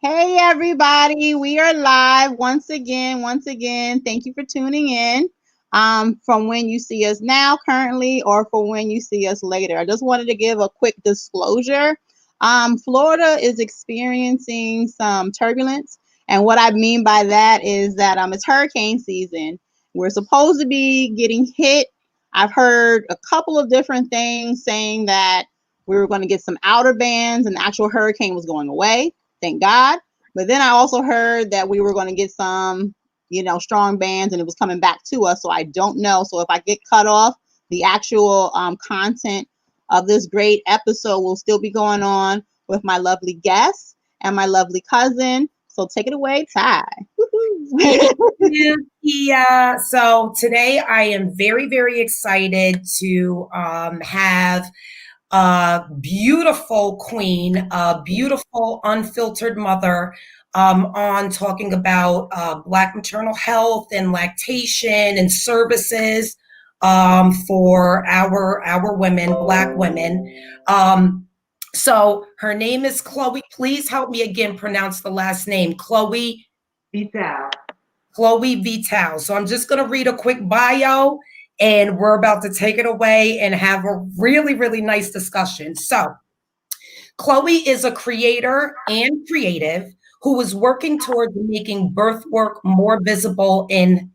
Hey everybody, we are live once again. Thank you for tuning in. From when you see us now currently or for when you see us later. I just wanted to give a quick disclosure. Florida is experiencing some turbulence, and what I mean by that is that it's hurricane season. We're supposed to be getting hit. I've heard a couple of different things saying that we were going to get some outer bands and the actual hurricane was going away. Thank God. But then I also heard that we were going to get some, strong bands and it was coming back to us. So I don't know. So if I get cut off, the actual content of this great episode will still be going on with my lovely guest and my lovely cousin. So take it away, Ty. Yeah. So today I am very, very excited to have a beautiful queen, a beautiful unfiltered mother on talking about Black maternal health and lactation and services for our women, Black women. So her name is Chloe. Please help me again pronounce the last name. Chloe Vital. Chloe Vital. So I'm just going to read a quick bio and we're about to take it away and have a really, really nice discussion. So Chloe is a creator and creative who is working towards making birth work more visible in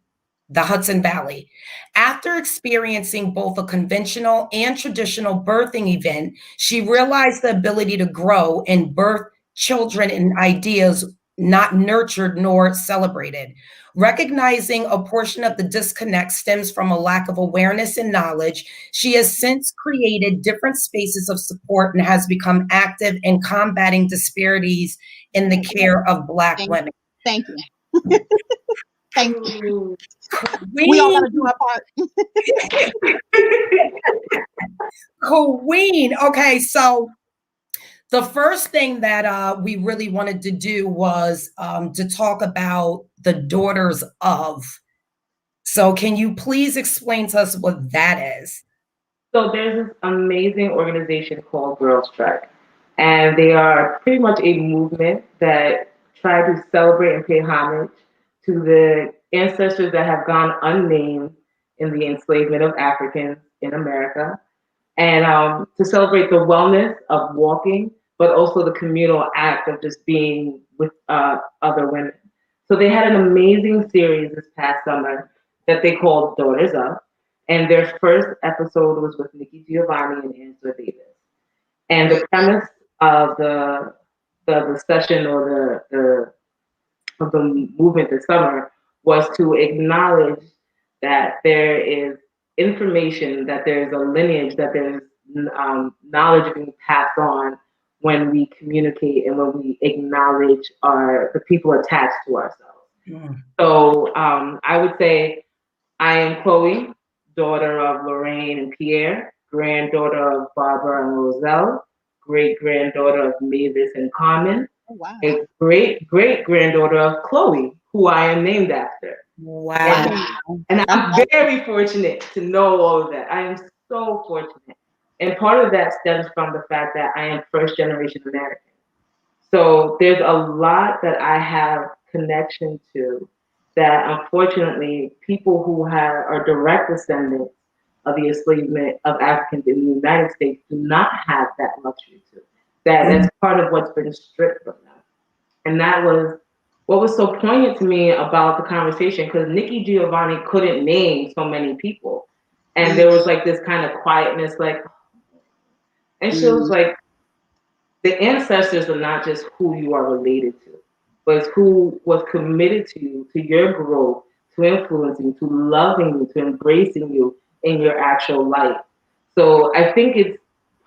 the Hudson Valley. After experiencing both a conventional and traditional birthing event, she realized the ability to grow and birth children and ideas not nurtured nor celebrated. Recognizing a portion of the disconnect stems from a lack of awareness and knowledge, she has since created different spaces of support and has become active in combating disparities in the care of Black women. Thank you. Thank you. We all got to do our part. Queen. Okay, so the first thing that we really wanted to do was to talk about the Daughters of. So can you please explain to us what that is? So there's this amazing organization called Girls Strike, and they are pretty much a movement that try to celebrate and pay homage to the ancestors that have gone unnamed in the enslavement of Africans in America, and to celebrate the wellness of walking, but also the communal act of just being with other women. So they had an amazing series this past summer that they called Daughters Of, and their first episode was with Nikki Giovanni and Angela Davis. And the premise of the session or the movement this summer was to acknowledge that there is information, that there's a lineage, that there's knowledge being passed on when we communicate and when we acknowledge the people attached to ourselves. Mm. So I would say I am Chloe, daughter of Lorraine and Pierre, granddaughter of Barbara and Roselle, great-granddaughter of Mavis and Carmen, a great-great-granddaughter of Chloe, who I am named after. Wow. And I'm very fortunate to know all of that. I am so fortunate. And part of that stems from the fact that I am first-generation American. So there's a lot that I have connection to that, unfortunately, people who are direct descendants of the enslavement of Africans in the United States do not have that luxury to. That's part of what's been stripped from them. And that was what was so poignant to me about the conversation, because Nikki Giovanni couldn't name so many people. And there was like this kind of quietness, and she was like, the ancestors are not just who you are related to, but it's who was committed to you, to your growth, to influencing, to loving you, to embracing you in your actual life. So I think it's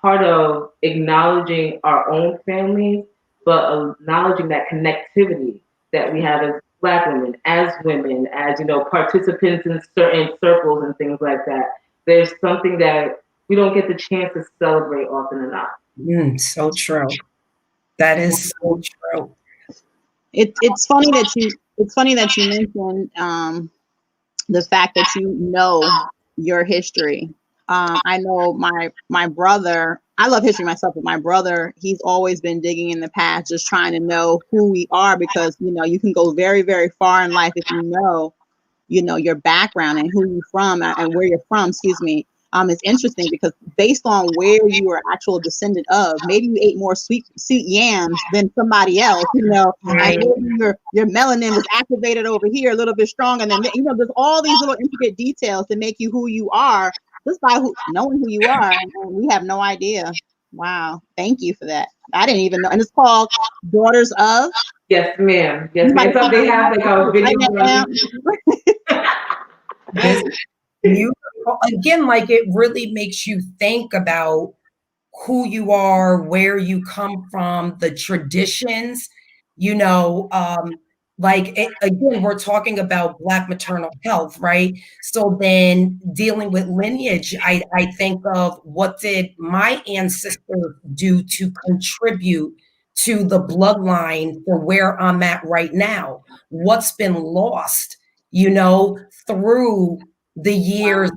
part of acknowledging our own families, but acknowledging that connectivity that we have as Black women, as participants in certain circles and things like that. There's something that we don't get the chance to celebrate often enough. So true. That is so true. It's funny that you mentioned the fact that you know your history. I know my brother, I love history myself, but my brother, he's always been digging in the past, just trying to know who we are, because, you know, you can go very, very far in life if you know, your background and who you're from and where you're from, excuse me. It's interesting because based on where you are actual descendant of, maybe you ate more sweet yams than somebody else, you know, and maybe your melanin was activated over here a little bit stronger than, you know, there's all these little intricate details to make you who you are just by knowing who you are. And we have no idea. Wow. Thank you for that. I didn't even know. And it's called Daughters of. Yes, ma'am. Yes, ma'am. So they have like a video. This beautiful. Again, like it really makes you think about who you are, where you come from, the traditions, you know, again, we're talking about Black maternal health, right? So then dealing with lineage, I think of what did my ancestors do to contribute to the bloodline for where I'm at right now? What's been lost, you know, through the years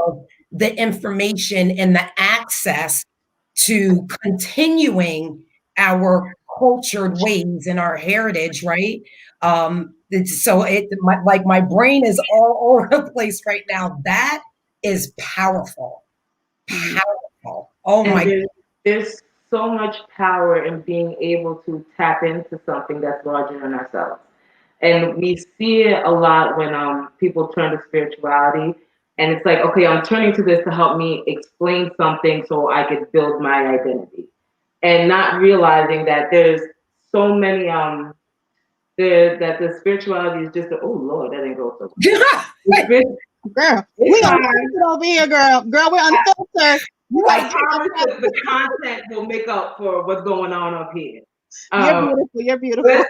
of the information and the access to continuing our cultured ways and our heritage, right? My brain is all over the place right now. That is powerful, powerful. Oh And my! there's so much power in being able to tap into something that's larger than ourselves. And we see it a lot when people turn to spirituality. And it's like, okay, I'm turning to this to help me explain something so I could build my identity. And not realizing that there's so many that the spirituality is just oh Lord, that didn't go so well. Girl, we unfiltered over here, girl. Girl, we're unfiltered. I promise that the content will make up for what's going on up here. You're beautiful. You're beautiful.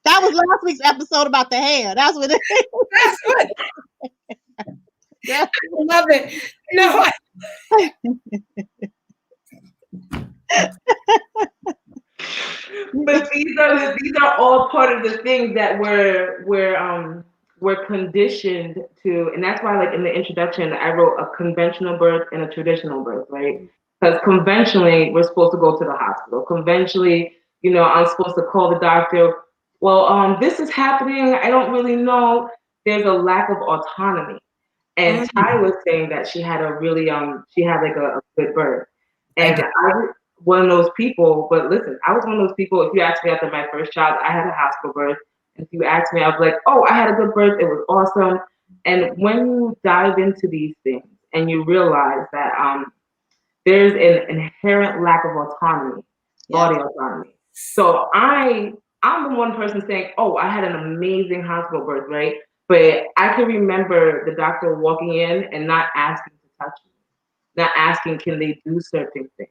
That was last week's episode about the hair. That's what it is. That's what. Yeah. I love it. No. But these are all part of the things that we're conditioned to, and that's why, like in the introduction, I wrote a conventional birth and a traditional birth, right? Because conventionally, we're supposed to go to the hospital. Conventionally, you know, I'm supposed to call the doctor. Well, this is happening. I don't really know. There's a lack of autonomy. And Ty was saying that she had a really she had like a good birth. And I was one of those people, but listen, I was one of those people, if you asked me after my first child, I had a hospital birth. If you asked me, I was like, oh, I had a good birth, it was awesome. And when you dive into these things and you realize that there's an inherent lack of autonomy, body autonomy. So I'm the one person saying, oh, I had an amazing hospital birth, right? But I can remember the doctor walking in and not asking to touch me, not asking, can they do certain things?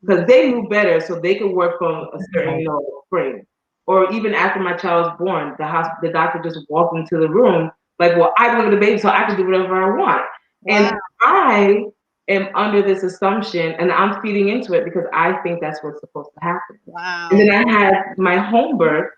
Because they knew better, so they could work from a certain, you know, frame. Or even after my child was born, the doctor just walked into the room like, well, I delivered the baby, so I can do whatever I want. Wow. And I am under this assumption, and I'm feeding into it because I think that's what's supposed to happen. Wow. And then I had my home birth,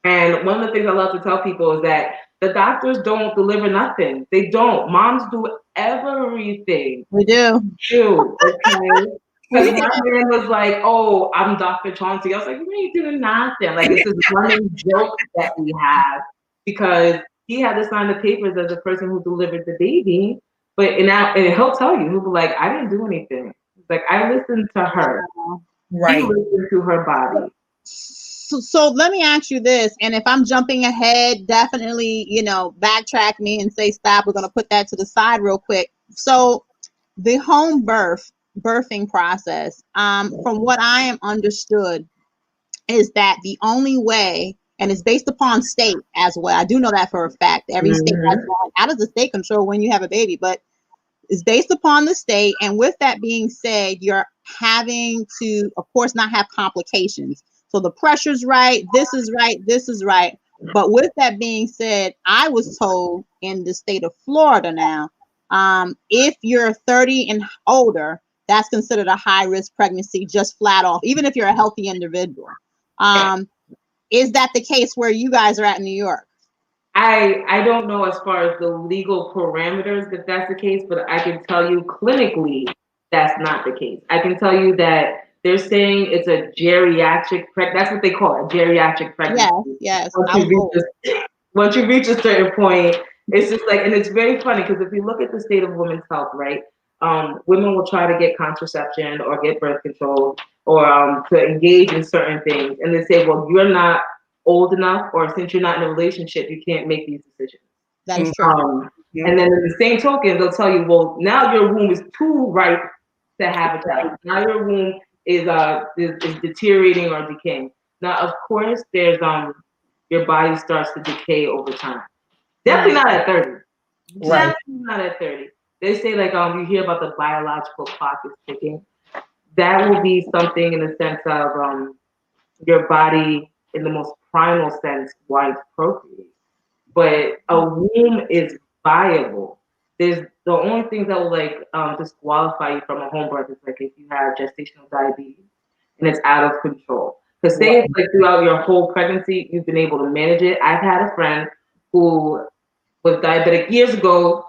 and one of the things I love to tell people is that the doctors don't deliver nothing. They don't. Moms do everything. We do. Okay. Because my man was like, oh, I'm Dr. Chauncey. I was like, you ain't doing nothing. Like, it's this running joke that we have because he had to sign the papers as the person who delivered the baby. But and he'll tell you, he'll be like, I didn't do anything. Like, I listened to her. Right. He listened to her body. So let me ask you this, and if I'm jumping ahead, definitely, you know, backtrack me and say stop. We're going to put that to the side real quick. So the home birthing process, from what I am understood, is that the only way, and it's based upon state as well. I do know that for a fact. Every state has one. How does the state control when you have a baby? But it's based upon the state. And with that being said, you're having to, of course, not have complications. So the pressure's right. This is right. This is right. But with that being said, I was told in the state of Florida now, if you're 30 and older, that's considered a high risk pregnancy, just flat off, even if you're a healthy individual. Is that the case where you guys are at in New York? I don't know as far as the legal parameters if that's the case, but I can tell you clinically That's not the case. I can tell you that they're saying it's a geriatric that's what they call it, geriatric pregnancy. Yes, yes. Once I you was reach old. once you reach a certain point, it's just like, and it's very funny because if you look at the state of women's health, right, women will try to get contraception or get birth control or to engage in certain things, and they say, well, you're not old enough, or since you're not in a relationship, you can't make these decisions. That is true. Um, and then in the same token, they'll tell you, well, now your womb is too ripe to have a child. Now your womb is deteriorating or decaying. Now, of course, there's your body starts to decay over time. Definitely not at 30. Right. Definitely not at 30. They say like you hear about the biological clock is ticking. That will be something in the sense of your body in the most primal sense why it's procreating. But a womb is viable. There's the only things that will like disqualify you from a home birth is like if you have gestational diabetes and it's out of control. Because say it's like throughout your whole pregnancy you've been able to manage it. I've had a friend who was diabetic years ago,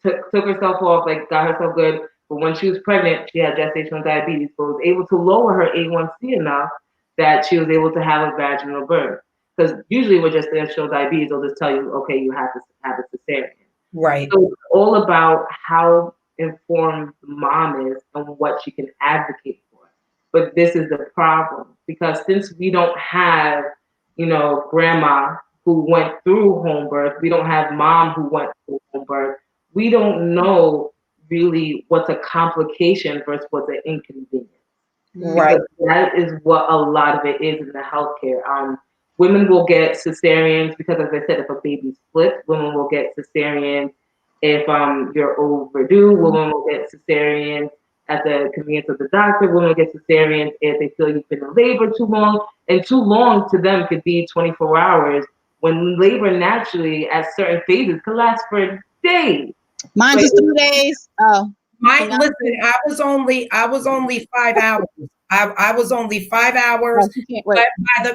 took herself off, like got herself good. But when she was pregnant, she had gestational diabetes, but was able to lower her A1C enough that she was able to have a vaginal birth. Because usually with gestational diabetes, they'll just tell you, okay, you have to have a cesarean. Right. So it's all about how informed the mom is and what she can advocate for. But this is the problem because since we don't have, grandma who went through home birth, we don't have mom who went through home birth. We don't know really what's a complication versus what's an inconvenience. Right. Because that is what a lot of it is in the healthcare. Women will get cesareans because, as I said, if a baby's split, women will get cesareans. If you're overdue, women will get cesareans at the convenience of the doctor. Women will get cesareans if they feel you've been in labor too long, and too long to them could be 24 hours. When labor naturally, at certain phases, can last for days. Mine's just 3 days. Oh, Listen, I was only 5 hours. I was only 5 hours. oh, she can't wait.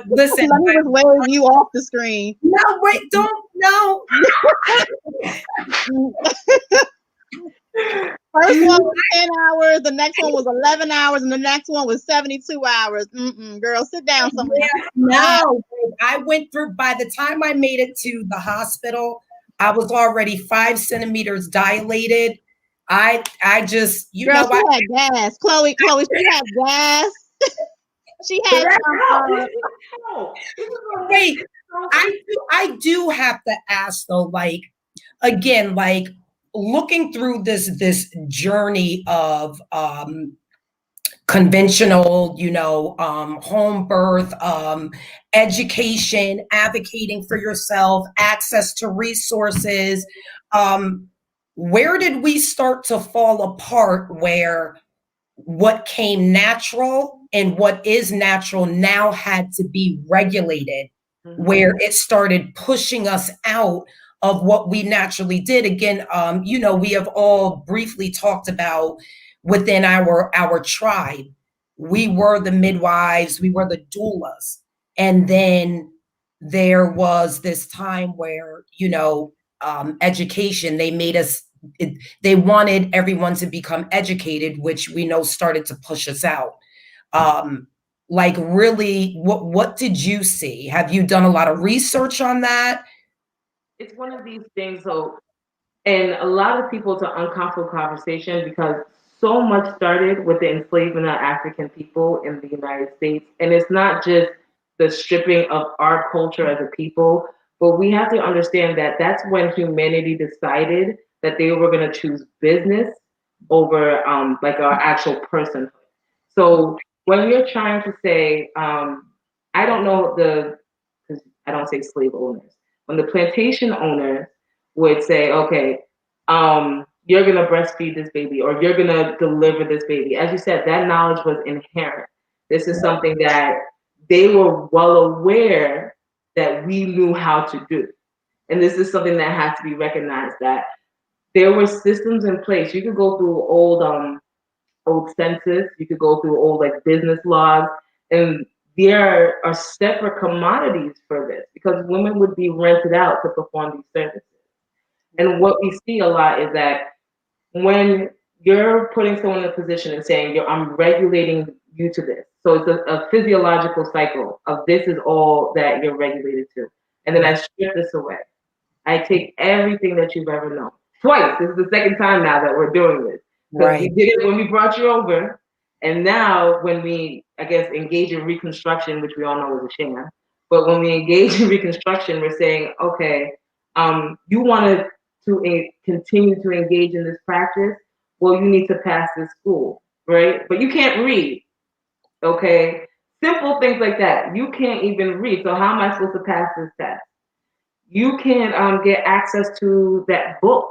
Listen, Let me just wave you off the screen. no, wait, don't, no. First one was 10 hours, the next one was 11 hours, and the next one was 72 hours. Girl, sit down somewhere. Yeah, no, I went through, by the time I made it to the hospital, I was already 5 centimeters dilated. I just, Girl, she had gas. Chloe, she had gas. She had wait, I do have to ask though, like, again, like looking through this journey of conventional, home birth, education, advocating for yourself, access to resources. Where did we start to fall apart where what came natural and what is natural now had to be regulated, where it started pushing us out of what we naturally did? Again, we have all briefly talked about within our tribe, we were the midwives, we were the doulas. And then there was this time where, education, they made us, they wanted everyone to become educated, which we know started to push us out. Like really, what did you see? Have you done a lot of research on that? It's one of these things, so, and a lot of people, it's an uncomfortable conversation because so much started with the enslavement of African people in the United States. And it's not just the stripping of our culture as a people, but we have to understand that that's when humanity decided that they were going to choose business over like our actual personhood. So when you're trying to say, I don't know because I don't say slave owners, when the plantation owners would say, okay, you're going to breastfeed this baby or you're going to deliver this baby. As you said, that knowledge was inherent. This is something that they were well aware that we knew how to do. And this is something that has to be recognized, that there were systems in place. You could go through old census, you could go through old like business laws, and there are separate commodities for this because women would be rented out to perform these services. And what we see a lot is that when you're putting someone in a position and saying, I'm regulating you to this. So it's a physiological cycle of this is all that you're regulated to. And then I strip this away. I take everything that you've ever known. Twice. This is the second time now that we're doing this. Because we did it when we brought you over. And now when we, I guess, engage in reconstruction, which we all know is a sham, but when we engage in reconstruction, we're saying, okay, you want to continue to engage in this practice? Well, you need to pass this school, right? But you can't read, okay? Simple things like that. You can't even read. So how am I supposed to pass this test? You can't get access to that book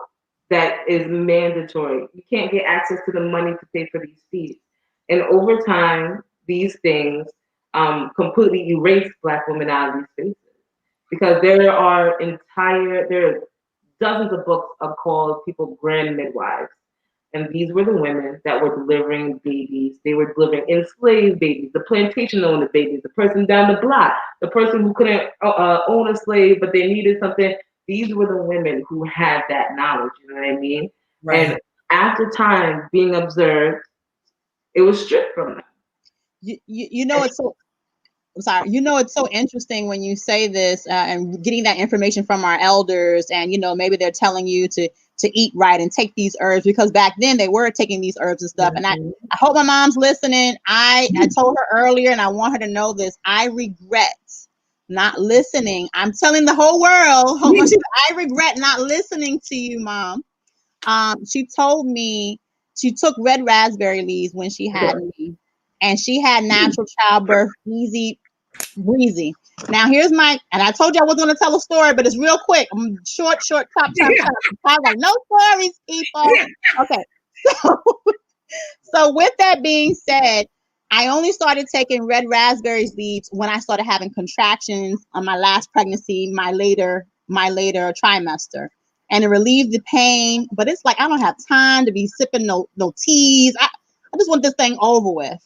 that is mandatory. You can't get access to the money to pay for these fees. And over time, these things completely erase Black women out of these spaces. Because there are dozens of books called people grand midwives. And these were the women that were delivering babies. They were delivering enslaved babies, the plantation owner babies, the person down the block, the person who couldn't own a slave, but they needed something. These were the women who had that knowledge, you know what I mean? Right. And after time being observed, it was stripped from them. You know, it's so, I'm sorry. You know, it's so interesting when you say this and getting that information from our elders, and maybe they're telling you to eat right and take these herbs, because back then they were taking these herbs and stuff. And I hope my mom's listening. I told her earlier, and I want her to know this. I regret not listening. I'm telling the whole world how much I regret not listening to you, Mom. She told me she took red raspberry leaves when she had me, and she had natural childbirth, easy breezy. Now here's and I told you I wasn't going to tell a story, but it's real quick. I'm short, chop. I was like, no stories, people. Okay. So with that being said, I only started taking red raspberry leaves when I started having contractions on my last pregnancy, my later trimester. And it relieved the pain, but it's like I don't have time to be sipping no teas. I just want this thing over with.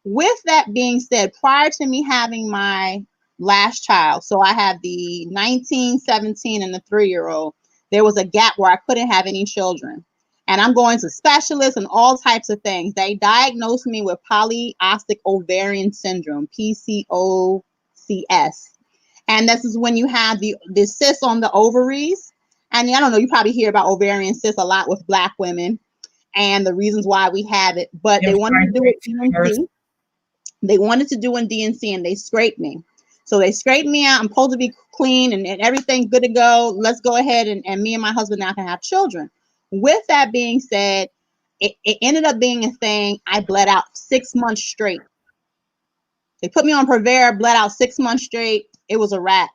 With that being said, prior to me having my last child, so I had the 19, 17, and the 3-year-old, there was a gap where I couldn't have any children. And I'm going to specialists and all types of things. They diagnosed me with polycystic ovarian syndrome, PCOCS. And this is when you have the cysts on the ovaries. And I don't know, you probably hear about ovarian cysts a lot with Black women and the reasons why we have it. But they wanted to do it DNC. They wanted to do in DNC, and they scraped me. So they scraped me out. I'm supposed to be clean and everything good to go. Let's go ahead and me and my husband now can have children. With that being said, it ended up being a thing. I bled out 6 months straight. They put me on Provera, bled out 6 months straight. It was a wrap.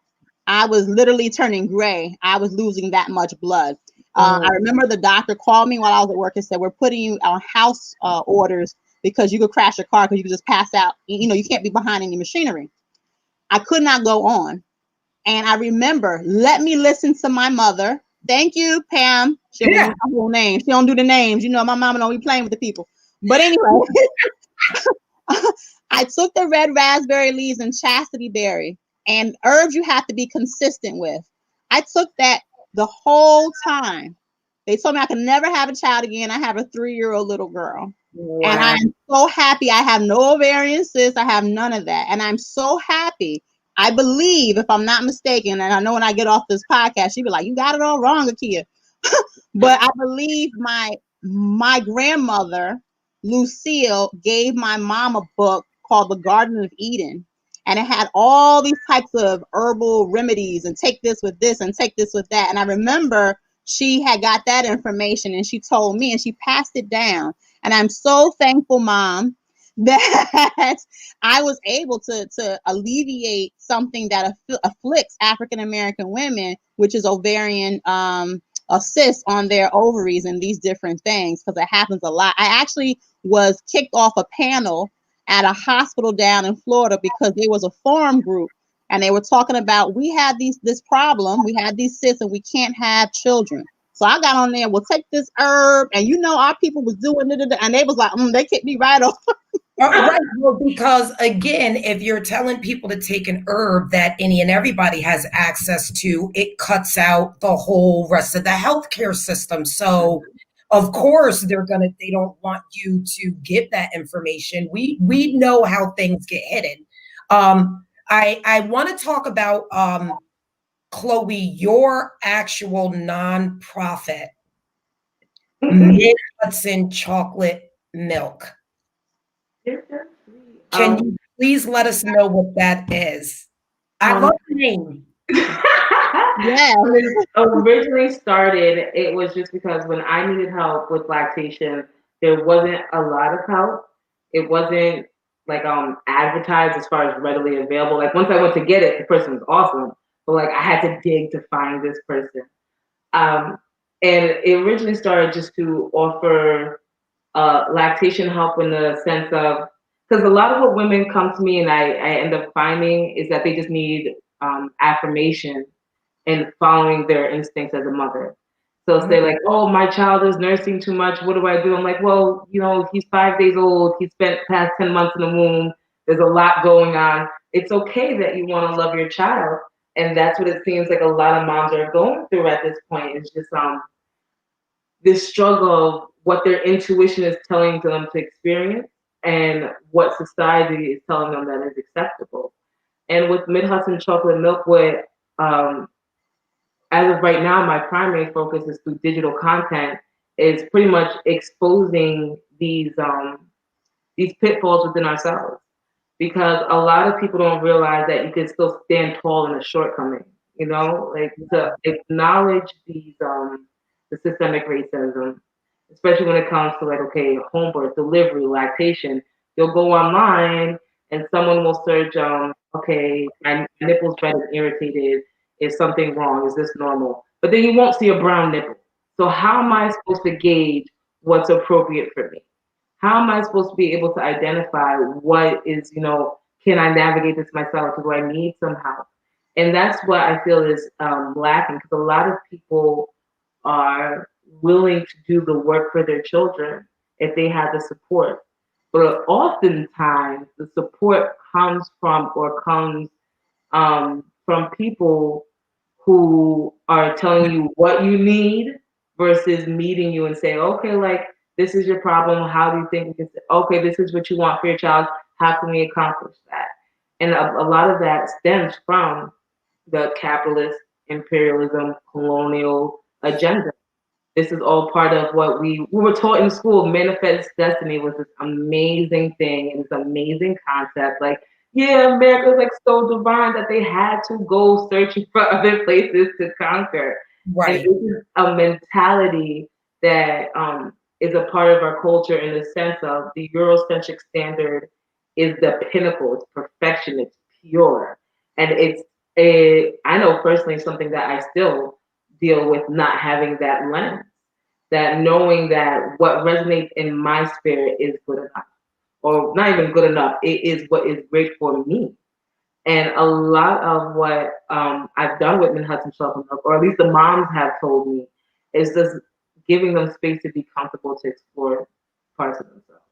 I was literally turning gray. I was losing that much blood. I remember the doctor called me while I was at work and said, we're putting you on house orders because you could crash your car because you could just pass out. You can't be behind any machinery. I could not go on. And I remember, let me listen to my mother. Thank you, Pam. She don't know my whole name. She don't do the names. My mama don't be playing with the people. But anyway, I took the red raspberry leaves and chastity berry, and herbs you have to be consistent with. I took that the whole time. They told me I could never have a child again. I have a 3-year-old little girl. Wow. And I'm so happy. I have no ovarian cysts. I have none of that. And I'm so happy. I believe, if I'm not mistaken, and I know when I get off this podcast, she'll be like, you got it all wrong, Akia. But I believe my grandmother, Lucille, gave my mom a book called The Garden of Eden. And it had all these types of herbal remedies, and take this with this and take this with that. And I remember she had got that information, and she told me, and she passed it down. And I'm so thankful, Mom, that I was able to alleviate something that afflicts African American women, which is ovarian cysts on their ovaries and these different things, because it happens a lot. I actually was kicked off a panel at a hospital down in Florida because there was a forum group, and they were talking about, we have this problem, we have these cysts, and we can't have children. So I got on there, we'll take this herb, and our people was doing it, and they was like, they kicked me right off. Right. Well, because again, if you're telling people to take an herb that any and everybody has access to, it cuts out the whole rest of the healthcare system. So Of course, they don't want you to get that information. We know how things get hidden. I want to talk about Chloe, your actual nonprofit, Mid Hudson Chocolate Milk. Can you please let us know what that is? I love the name. Yes. When it originally started, it was just because when I needed help with lactation, there wasn't a lot of help. It wasn't like advertised as far as readily available. Like once I went to get it, the person was awesome, but like I had to dig to find this person. Um, and it originally started just to offer lactation help in the sense of because a lot of what women come to me and I end up finding is that they just need affirmation and following their instincts as a mother. So say like, oh, my child is nursing too much. What do I do? I'm like, well, he's 5 days old. He spent past 10 months in the womb. There's a lot going on. It's okay that you want to love your child. And that's what it seems like a lot of moms are going through at this point. It's just this struggle of what their intuition is telling them to experience and what society is telling them that is acceptable. And with Mid Hudson Chocolate Milk, what as of right now, my primary focus is through digital content, is pretty much exposing these pitfalls within ourselves. Because a lot of people don't realize that you can still stand tall in a shortcoming, like to acknowledge the systemic racism, especially when it comes to like, okay, home birth, delivery, lactation. You'll go online and someone will search, okay, my nipples red and irritated. Is something wrong? Is this normal? But then you won't see a brown nipple. So how am I supposed to gauge what's appropriate for me? How am I supposed to be able to identify what is, can I navigate this myself? Or do I need some help? And that's what I feel is lacking because a lot of people are willing to do the work for their children if they have the support. But oftentimes the support comes from people who are telling you what you need versus meeting you and saying, okay, like this is your problem. How do you think we can say, okay, this is what you want for your child. How can we accomplish that? And a lot of that stems from the capitalist imperialism colonial agenda. This is all part of what we were taught in school. Manifest destiny was this amazing thing and this amazing concept. Like, yeah, America's like so divine that they had to go searching for other places to conquer. And Right. this is a mentality that is a part of our culture in the sense of the Eurocentric standard is the pinnacle. It's perfection. It's pure, and I know personally something that I still deal with not having that lens, that knowing that what resonates in my spirit is good enough, or not even good enough, it is what is great for me. And a lot of what I've done with Min Hudson Chocolate Milk, or at least the moms have told me, is just giving them space to be comfortable to explore parts of themselves.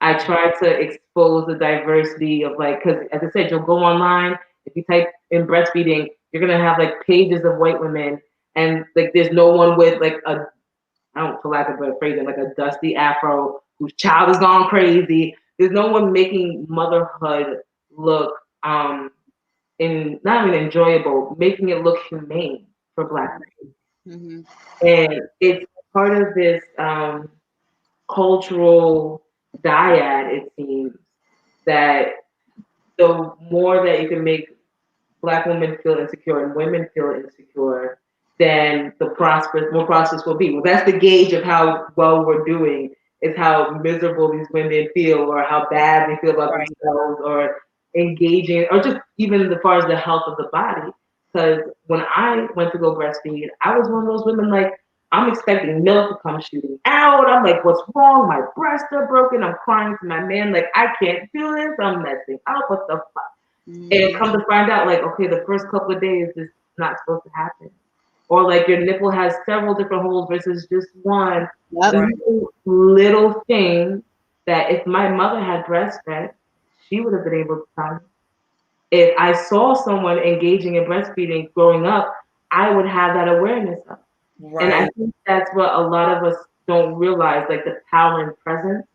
I try to expose the diversity of like, because as I said, you'll go online, if you type in breastfeeding, you're gonna have like pages of white women, and like there's no one with like I don't, for lack of a better phrasing, like a dusty afro whose child has gone crazy. There's no one making motherhood look in not even enjoyable, making it look humane for Black men. Mm-hmm. And it's part of this cultural dyad, it seems, that the more that you can make Black women feel insecure and women feel insecure, then more prosperous will be. Well, that's the gauge of how well we're doing, is how miserable these women feel or how bad they feel about themselves or engaging, or just even as far as the health of the body. Because when I went to go breastfeed, I was one of those women like, I'm expecting milk to come shooting out. I'm like, what's wrong? My breasts are broken. I'm crying to my man, like, I can't do this. I'm messing up. What the fuck? And come to find out, like, okay, the first couple of days is not supposed to happen. Or like your nipple has several different holes versus just one. Yep. Little thing that if my mother had breastfed, she would have been able to tell me. If I saw someone engaging in breastfeeding growing up, I would have that awareness of. And I think that's what a lot of us don't realize like the power and presence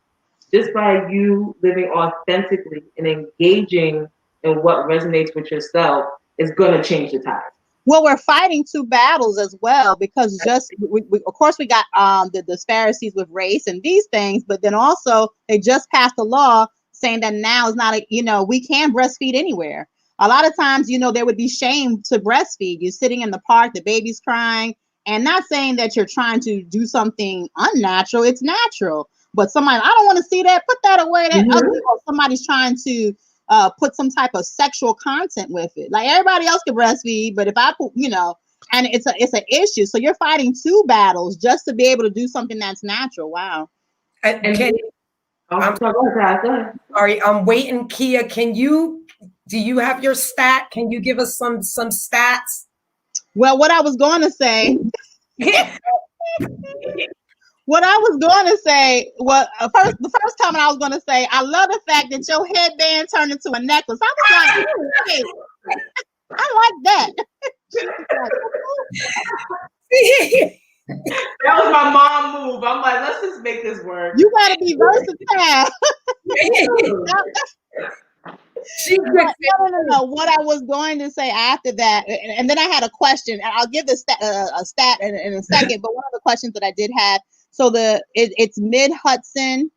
just by you living authentically and engaging in what resonates with yourself is going to change the tide. Well, we're fighting two battles as well, because just of course we got the disparities with race and these things, but then also they just passed a law saying that now is not we can breastfeed anywhere. A lot of times, there would be shame to breastfeed. You're sitting in the park, the baby's crying, and not saying that you're trying to do something unnatural. It's natural, but somebody, I don't want to see that. Put that away. That ugly. Or somebody's trying to put some type of sexual content with it. Like everybody else can breastfeed, but if I put, and it's an issue. So you're fighting two battles just to be able to do something that's natural. Wow. I'm sorry, I'm waiting. Kia, do you have your stat? Can you give us some stats? Well, what I was going to say. What I was going to say was the first comment I was going to say, I love the fact that your headband turned into a necklace. I was like, hey, I like that. That was my mom move. I'm like, let's just make this work. You got to be versatile. No. What I was going to say after that, and then I had a question, and I'll give the stat in a second. But one of the questions that I did have. So it's Mid Hudson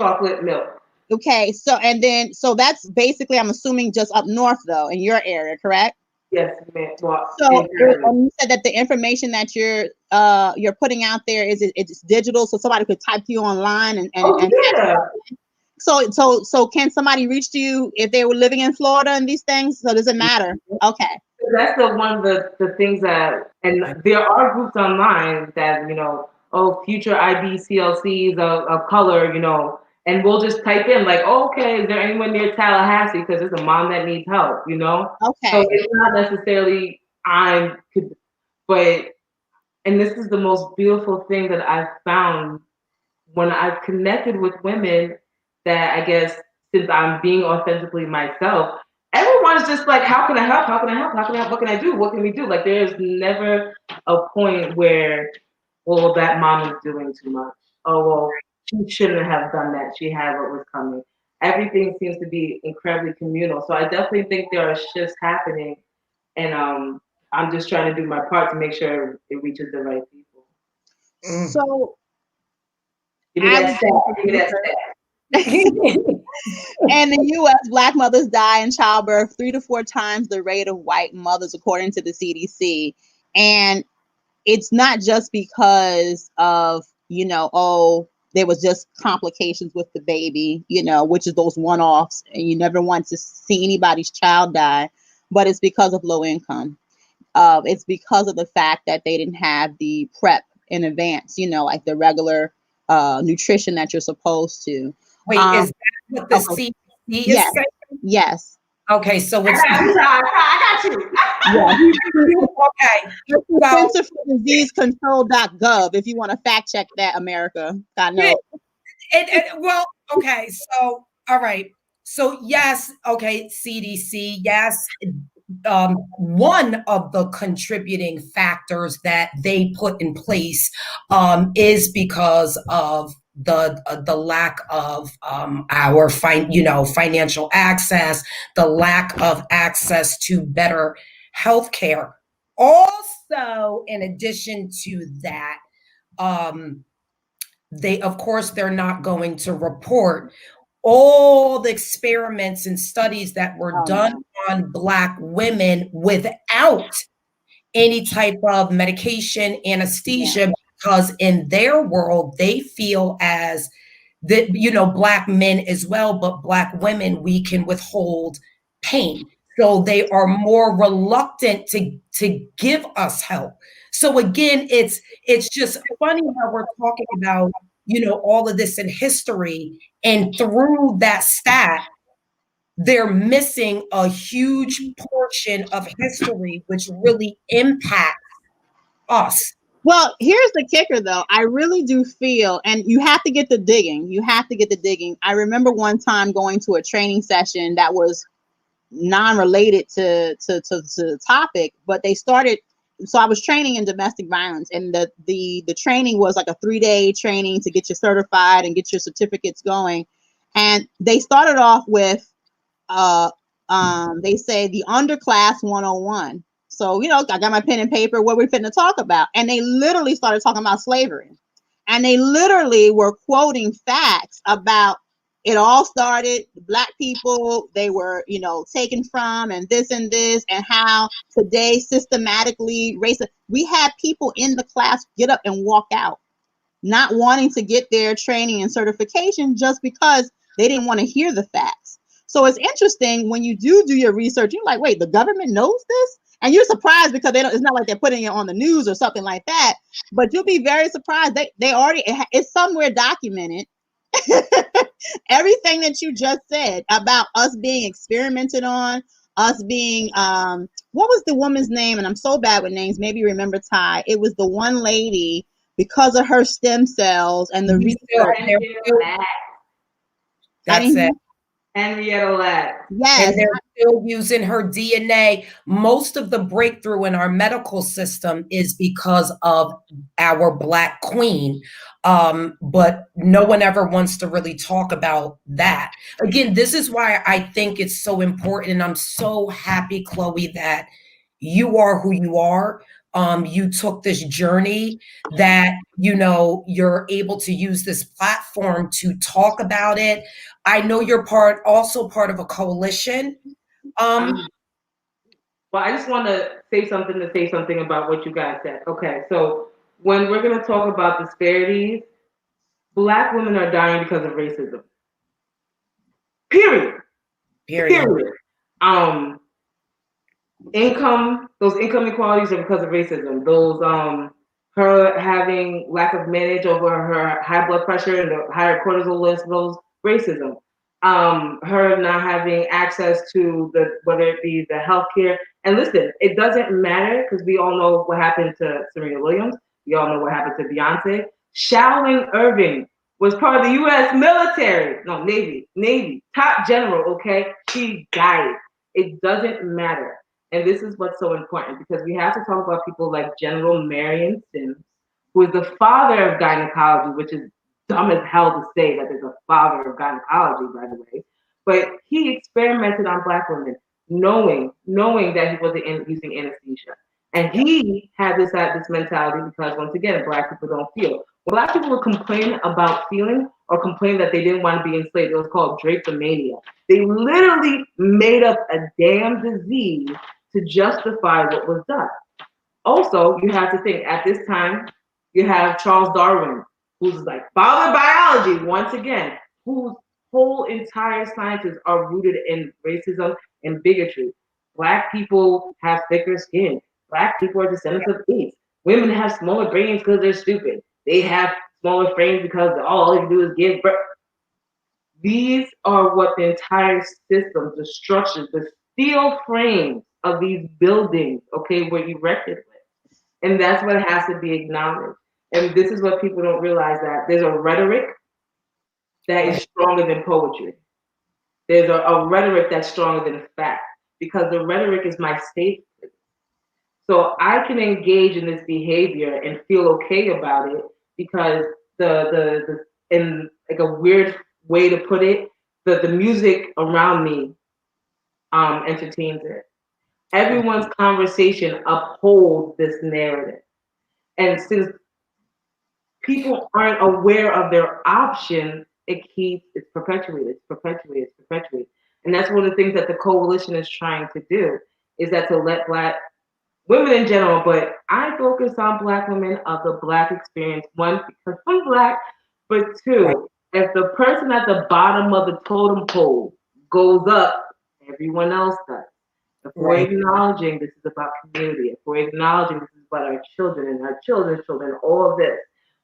chocolate milk. Okay, so that's basically, I'm assuming, just up north though, in your area, correct? Yes, ma'am. So you said that the information that you're putting out there it's digital, so somebody could type to you online and yeah. So can somebody reach to you if they were living in Florida and these things? So does it matter? Okay. That's one of the things that, and there are groups online that future IBCLCs of color, and we'll just type in like, okay, is there anyone near Tallahassee? Because there's a mom that needs help, Okay. So it's not necessarily but this is the most beautiful thing that I've found when I've connected with women that I guess since I'm being authentically myself, everyone's just like, how can I help? How can I help? How can I help? What can I do? What can we do? Like there's never a point where, well, that mom is doing too much. Oh, well, she shouldn't have done that. She had what was coming. Everything seems to be incredibly communal. So I definitely think there are shifts happening. And I'm just trying to do my part to make sure it reaches the right people. So give me that stat. In the U.S., Black mothers die in childbirth 3 to 4 times the rate of white mothers, according to the CDC. And it's not just because of, there was just complications with the baby, which is those one-offs, and you never want to see anybody's child die, but it's because of low income. It's because of the fact that they didn't have the prep in advance, like the regular nutrition that you're supposed to. Wait, is that what the CDC is saying? Yes. Okay, so it's I got you. Okay. Center for Disease Control.gov if you want to fact check that, America. I know. Well, okay, so all right. So yes, okay, CDC, yes. One of the contributing factors that they put in place is because of the lack of our financial access, the lack of access to better healthcare. Also, in addition to that, they're not going to report all the experiments and studies that were done on Black women without any type of medication, anesthesia, because in their world, they feel as that, Black men as well, but Black women, we can withhold pain. So they are more reluctant to give us help. So again, it's just funny how we're talking about, all of this in history, and through that stat, they're missing a huge portion of history, which really impacts us. Well, here's the kicker, though. I really do feel, and you have to get the digging. I remember one time going to a training session that was non-related to the topic, but they started so I was training in domestic violence, and the training was like a 3-day training to get you certified and get your certificates going. And they started off with uh they say the underclass 101. So, I got my pen and paper, what we're finna talk about. And they literally started talking about slavery. And they literally were quoting facts about it all started, black people, they were, taken from, and this, and how today systematically racist. We had people in the class get up and walk out, not wanting to get their training and certification just because they didn't want to hear the facts. So it's interesting when you do your research, you're like, wait, the government knows this? And you're surprised because it's not like they're putting it on the news or something like that, but you'll be very surprised. They already, it's somewhere documented. Everything that you just said about us being experimented on, us being, what was the woman's name? And I'm so bad with names. Maybe you remember, Ty. It was the one lady, because of her stem cells and the research. That's it. Henrietta Lacks. Yes. And they're still using her DNA. Most of the breakthrough in our medical system is because of our Black queen. But no one ever wants to really talk about that. Again, this is why I think it's so important. And I'm so happy, Chloe, that you are who you are. You took this journey that, you're able to use this platform to talk about it. I know you're also part of a coalition. Well, I just want to say something about what you guys said. Okay, so when we're going to talk about disparities, Black women are dying because of racism. Period. Those income inequalities are because of racism. Those her having lack of manage over her high blood pressure and the higher cortisol levels, racism. Her not having access to whether it be the healthcare. And listen, it doesn't matter because we all know what happened to Serena Williams. We all know what happened to Beyonce. Shaolin Irving was part of the U.S. military, no, Navy, top general. Okay, she died. It doesn't matter. And this is what's so important because we have to talk about people like General Marion Sims, who is the father of gynecology, which is dumb as hell to say that there's a father of gynecology, by the way. But he experimented on Black women, knowing that he wasn't using anesthesia. And he had this mentality because, once again, Black people don't feel. When Black people would complain about feeling or complain that they didn't want to be enslaved, it was called drapetomania. They literally made up a damn disease to justify what was done. Also, you have to think, at this time, you have Charles Darwin, who's like father of biology, once again, whose whole entire sciences are rooted in racism and bigotry. Black people have thicker skin. Black people are descendants of apes. Women have smaller brains because they're stupid. They have smaller frames because all they do is give birth. These are what the entire system, the structures, the steel frames of these buildings, okay, were erected with. And that's what has to be acknowledged. And this is what people don't realize, that there's a rhetoric that is stronger than poetry. There's a rhetoric that's stronger than fact, because the rhetoric is my safe place. So I can engage in this behavior and feel okay about it because in like a weird way to put it, the music around me entertains it. Everyone's conversation upholds this narrative. And since people aren't aware of their options, it's perpetuated. And that's one of the things that the coalition is trying to do, is that to let Black women in general, but I focus on Black women of the Black experience. One, because I'm Black, but two, if the person at the bottom of the totem pole goes up, everyone else does. If we're acknowledging this is about community, if we're acknowledging this is about our children and our children's children, all of this,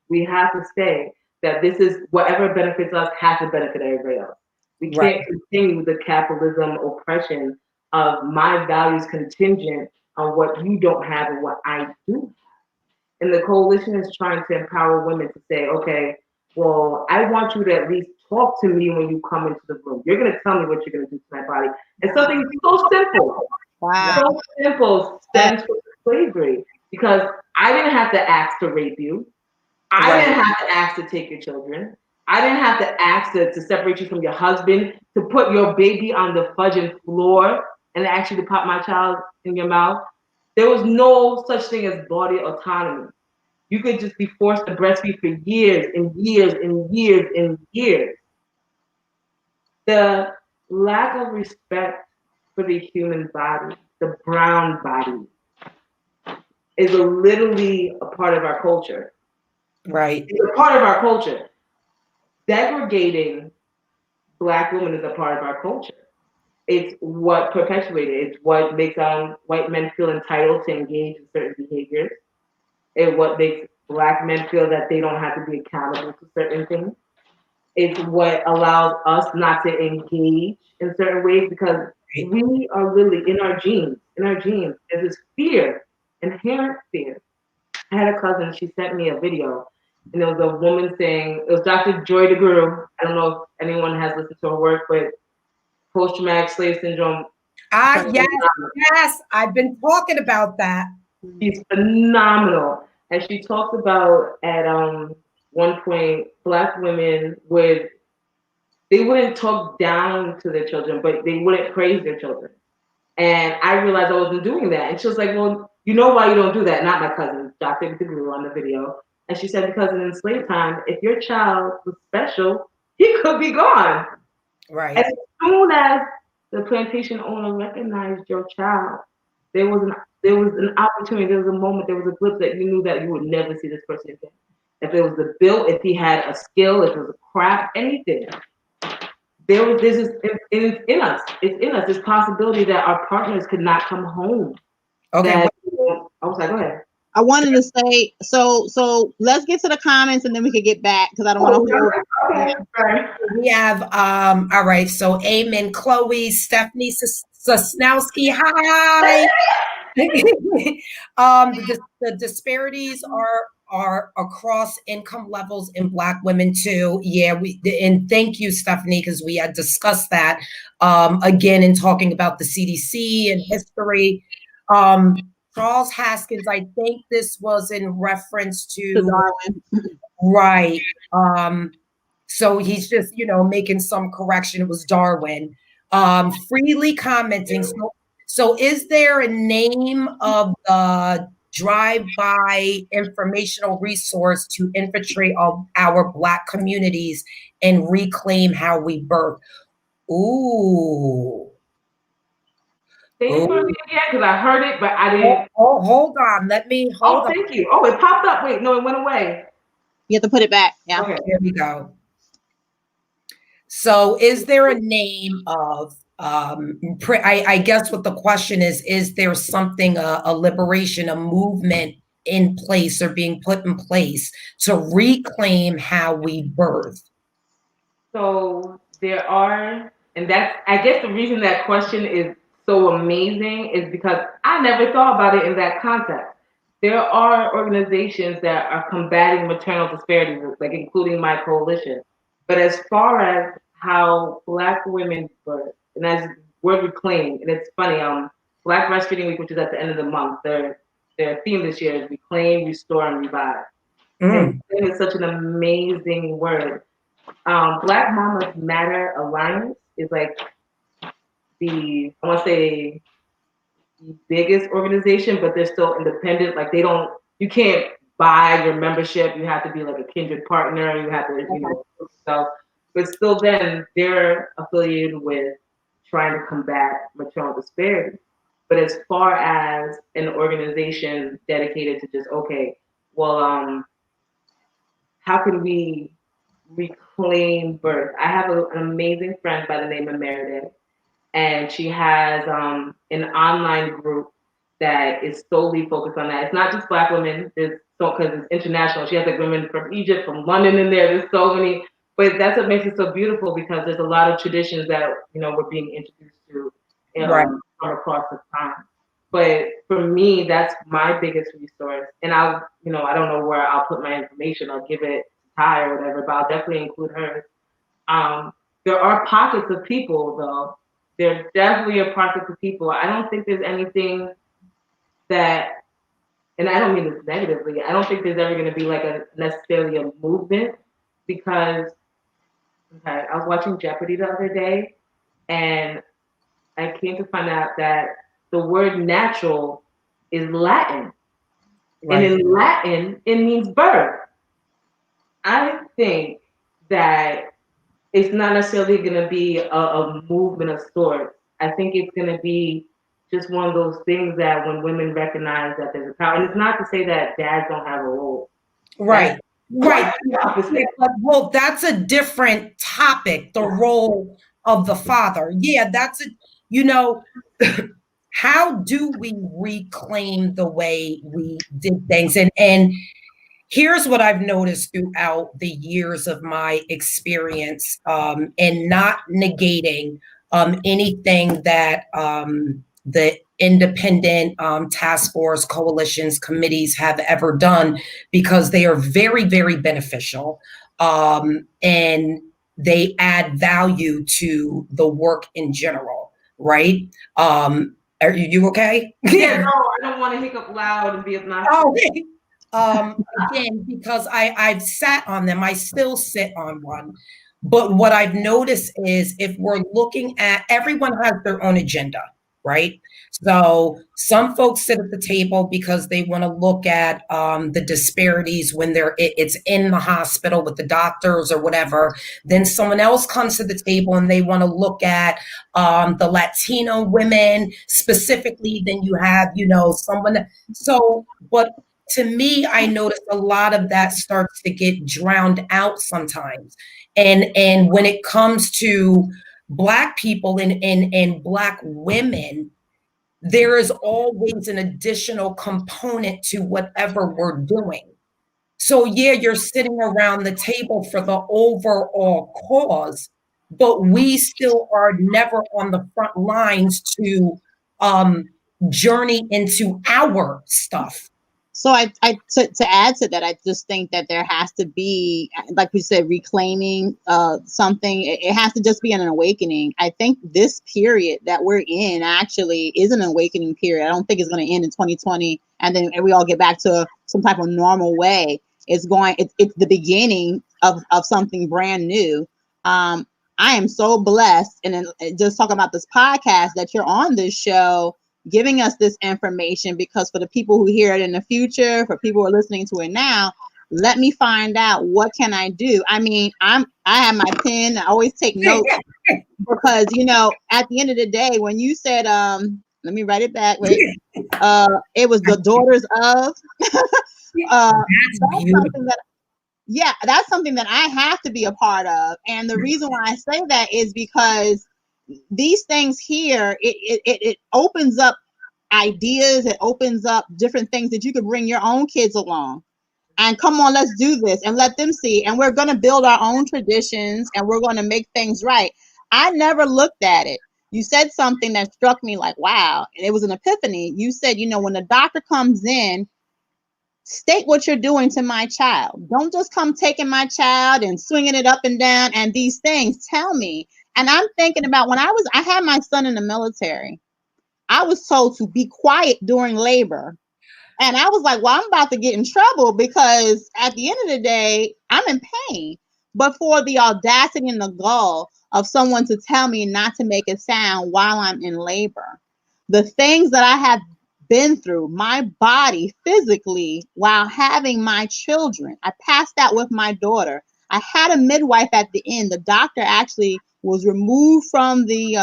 we have to say that this is whatever benefits us has to benefit everybody else. We can't continue the capitalism oppression of my values contingent on what you don't have and what I do have. And the coalition is trying to empower women to say, okay, well, I want you to at least talk to me when you come into the room. You're going to tell me what you're going to do to my body. And something so simple, so simple stems from slavery. because I didn't have to ask to rape you. I Right. didn't have to ask to take your children. I didn't have to ask to separate you from your husband, to put your baby on the fudging floor and ask you to pop my child in your mouth. There was no such thing as body autonomy. You could just be forced to breastfeed for years and years and years and years. The lack of respect for the human body, the brown body, is literally a part of our culture. Right. It's a part of our culture. Degrading Black women is a part of our culture. It's what perpetuated. It's what makes white men feel entitled to engage in certain behaviors. It's what makes Black men feel that they don't have to be accountable to certain things. It's what allows us not to engage in certain ways because we are literally in our genes. In our genes, there's this fear, inherent fear. I had a cousin, she sent me a video, and there was a woman saying, it was Dr. Joy DeGruy. I don't know if anyone has listened to her work, but post-traumatic slave syndrome. Yes, yes. I've been talking about that. She's phenomenal. And she talked about at one point, Black women they wouldn't talk down to their children, but they wouldn't praise their children. And I realized I wasn't doing that. And she was like, well, you know why you don't do that? Not my cousin, Dr. DeGru on the video. And she said, because in enslaved time, if your child was special, he could be gone. Right. As soon as the plantation owner recognized your child, there was an opportunity, there was a moment, there was a glimpse that you knew that you would never see this person again. If it was a build, if he had a skill, if it was a craft, anything. This is in us. It's in us. This possibility that our partners could not come home. Okay. I was like, go ahead. I wanted to say, so let's get to the comments and then we can get back because I don't want to. We have all right. So Amen, Chloe, Stephanie Sosnowski. Hi. The disparities are across income levels in Black women too. Yeah, and thank you, Stephanie, because we had discussed that again in talking about the CDC and history. Charles Haskins, I think this was in reference to Darwin. Right. So he's just, making some correction. It was Darwin. Freely commenting. So is there a name of the drive-by informational resource to infiltrate our Black communities and reclaim how we birth? Ooh. Say it for me again, because I heard it, but I didn't. Oh, hold on. Hold on. Thank you. Oh, it popped up. Wait, no, it went away. You have to put it back. Yeah. Okay. Here we go. So is there a name of, I guess what the question is there something, a liberation, a movement in place or being put in place to reclaim how we birth? So there are, and that's, I guess the reason that question is so amazing is because I never thought about it in that context. There are organizations that are combating maternal disparities, like including my coalition. But as far as how Black women birth, and as word reclaim, and it's funny, Black Breastfeeding Week, which is at the end of the month, their theme this year is reclaim, restore, and revive. And it's such an amazing word. Black Mamas Matter Alliance is like I want to say the biggest organization, but they're still independent. Like you can't buy your membership. You have to be like a kindred partner. You have to, so, but still then they're affiliated with trying to combat maternal disparity. But as far as an organization dedicated to just, okay, well, how can we reclaim birth? I have an amazing friend by the name of Meredith, and she has an online group that is solely focused on that. It's not just Black women, because it's international. She has like women from Egypt, from London in there. There's so many, but that's what makes it so beautiful because there's a lot of traditions that we're being introduced to from across the time. But for me, that's my biggest resource. And I don't know where I'll put my information. I'll give it to Ty or whatever, but I'll definitely include hers. There are pockets of people, though. There definitely are pockets of people. I don't think there's anything that and I don't mean this negatively, I don't think there's ever going to be like a necessarily a movement because okay, I was watching Jeopardy the other day and I came to find out that the word natural is Latin. And Right. in Latin, it means birth. I think that it's not necessarily going to be a movement of sorts. I think it's going to be just one of those things that when women recognize that there's a power, and it's not to say that dads don't have a role. That's Right. quite Right. the opposite. But, well, that's a different topic, the role of the father. Yeah, that's a, you know, how do we reclaim the way we did things? And here's what I've noticed throughout the years of my experience, and not negating anything that the independent task force, coalitions, committees have ever done, because they are very, very beneficial, and they add value to the work in general, right? Are you okay? Yeah, no, I don't want to hiccup loud and be obnoxious. Oh, again, because I've sat on them, I still sit on one. But what I've noticed is if we're looking at, everyone has their own agenda, right? So some folks sit at the table because they want to look at the disparities when it's in the hospital with the doctors or whatever. Then someone else comes to the table and they want to look at the Latino women specifically. Then you have, someone. So, but to me, I notice a lot of that starts to get drowned out sometimes. And when it comes to Black people and Black women, there is always an additional component to whatever we're doing. So yeah, you're sitting around the table for the overall cause, but we still are never on the front lines to journey into our stuff. So to add to that, I just think that there has to be, like we said, reclaiming something. It has to just be an awakening. I think this period that we're in actually is an awakening period. I don't think it's going to end in 2020 and then we all get back to some type of normal way. It's the beginning of something brand new. I am so blessed, and then just talking about this podcast that you're on this show, giving us this information, because for the people who hear it in the future, for people who are listening to it now, let me find out, what can I do? I mean, I have my pen. I always take notes because, at the end of the day, when you said, let me write it back. Wait, it was the daughters of, that's something that, yeah, that's something that I have to be a part of. And the reason why I say that is because these things here, it opens up ideas. It opens up different things that you could bring your own kids along and come on, let's do this and let them see. And we're going to build our own traditions and we're going to make things right. I never looked at it. You said something that struck me like, wow. And it was an epiphany. You said, when the doctor comes in, state what you're doing to my child. Don't just come taking my child and swinging it up and down and these things. Tell me. And I'm thinking about when I had my son in the military, I was told to be quiet during labor. And I was like, well, I'm about to get in trouble because at the end of the day, I'm in pain. But for the audacity and the gall of someone to tell me not to make a sound while I'm in labor, the things that I have been through, my body physically while having my children, I passed out with my daughter. I had a midwife at the end. The doctor actually was removed from the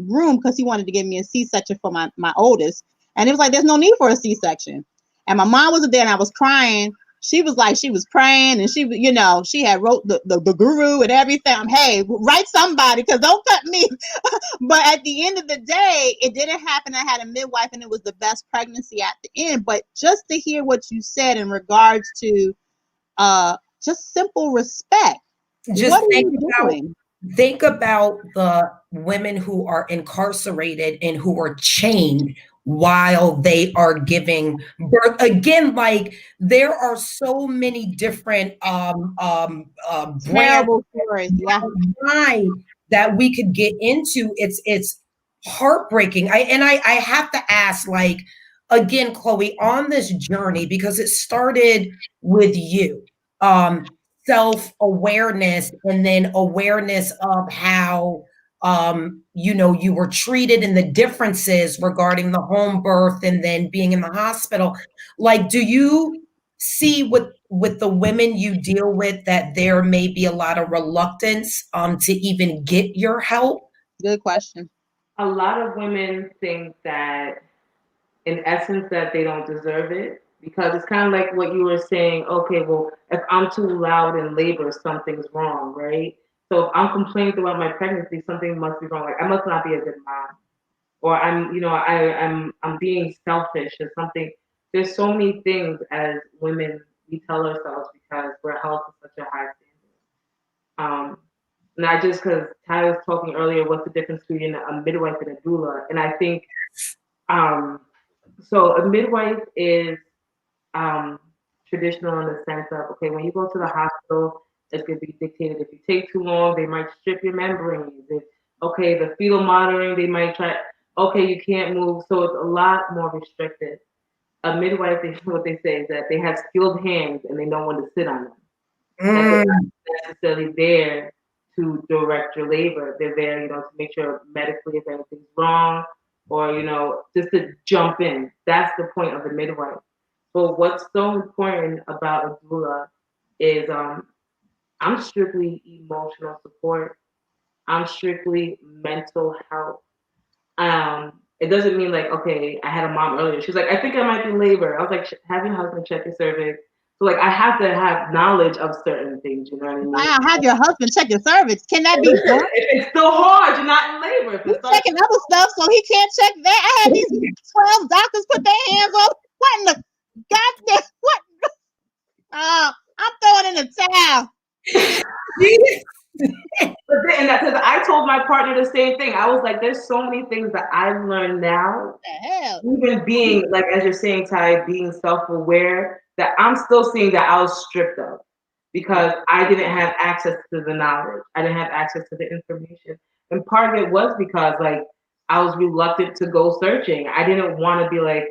room because he wanted to give me a C-section for my oldest. And it was like, there's no need for a C-section. And my mom wasn't there and I was crying. She was like, she was praying and she, she had wrote the guru and everything. Hey, write somebody because don't cut me. But at the end of the day, it didn't happen. I had a midwife and it was the best pregnancy at the end. But just to hear what you said in regards to just simple respect. Just what are you doing? Think about the women who are incarcerated and who are chained while they are giving birth. Again, like there are so many different terrible stories, yeah, that we could get into. It's heartbreaking. I have to ask, like, again, Chloe, on this journey, because it started with you, self-awareness, and then awareness of how, you were treated and the differences regarding the home birth and then being in the hospital. Like, do you see with the women you deal with that there may be a lot of reluctance to even get your help? Good question. A lot of women think that, in essence, that they don't deserve it, because it's kind of like what you were saying. Okay, well, if I'm too loud in labor, something's wrong, right? So if I'm complaining throughout my pregnancy, something must be wrong. Like I must not be a good mom, or I'm being selfish or something. There's so many things as women we tell ourselves because we're held to such a high standard. Not just because Ty was talking earlier, what's the difference between a midwife and a doula? And I think um, so. A midwife is um, traditional in the sense of, okay, when you go to the hospital, it's going to be dictated. If you take too long, they might strip your membranes. If, okay, the fetal monitoring, they might try. Okay, you can't move, so it's a lot more restricted. A midwife, what they say is that they have skilled hands and they know when to sit on them. That they're Mm, not necessarily there to direct your labor. They're there, to make sure medically if anything's wrong, or just to jump in. That's the point of the midwife. But what's so important about a doula is I'm strictly emotional support. I'm strictly mental health. It doesn't mean like, okay, I had a mom earlier. She's like, I think I might be labor. I was like, have your husband check your cervix. So like, I have to have knowledge of certain things. You know what I mean? Wow, have your husband check your cervix. Can that And be listen, done? it's still hard. You're not in labor. If He's it starts, checking other stuff, so he can't check that. I had these 12 doctors put their hands on. What in the goddamn? What? I'm throwing in the towel. and that because I told my partner the same thing. I was like, there's so many things that I've learned now, What the hell? even being like, as you're saying, Ty, being self-aware, that I'm still seeing that I was stripped of because I didn't have access to the knowledge. I didn't have access to the information. And part of it was because like I was reluctant to go searching. I didn't want to be like,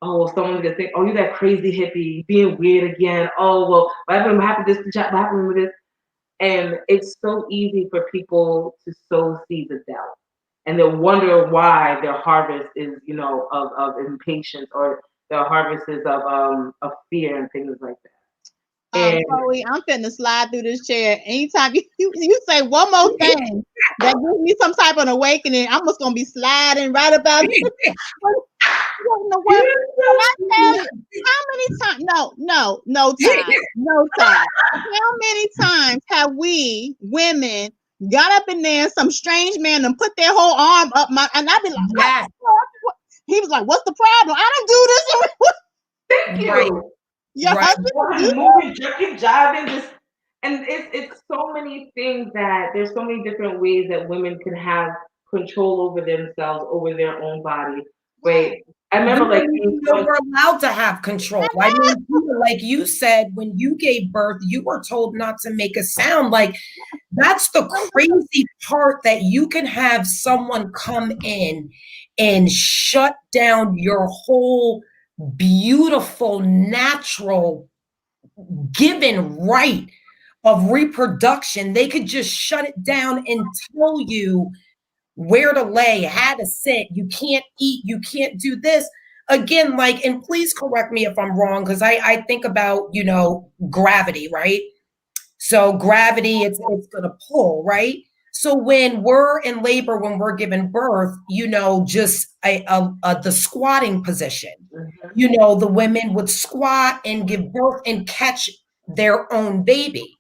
oh, well, someone's gonna think, oh, you that crazy hippie being weird again. Oh, well, what happened to this? What happened with this? And it's so easy for people to sow seeds of doubt. And they'll wonder why their harvest is, of impatience, or their harvest is of fear and things like that. And Chloe, I'm finna slide through this chair. Anytime you say one more thing that gives me some type of awakening, I'm just gonna be sliding right about. What in the world? Can I tell you how many times? No time. No time. How many times have we women got up in there, some strange man and put their whole arm up my, and I'd be like, yes, what? He was like, what's the problem? I don't do this. thank you. right, Your right. husband do Moving, jerking, jiving, just and it's so many things that there's so many different ways that women can have control over themselves, over their own body. Wait, I You remember like didn't being even know we're allowed to have control. I mean, like you said, when you gave birth, you were told not to make a sound. Like, that's the crazy part, that you can have someone come in and shut down your whole beautiful, natural, given right of reproduction. They could just shut it down and tell you where to lay, how to sit. You can't eat, you can't do this. Again, like, and please correct me if I'm wrong, because I think about, gravity, right? So gravity, it's gonna pull, right? So when we're in labor, when we're giving birth, just the squatting position, the women would squat and give birth and catch their own baby.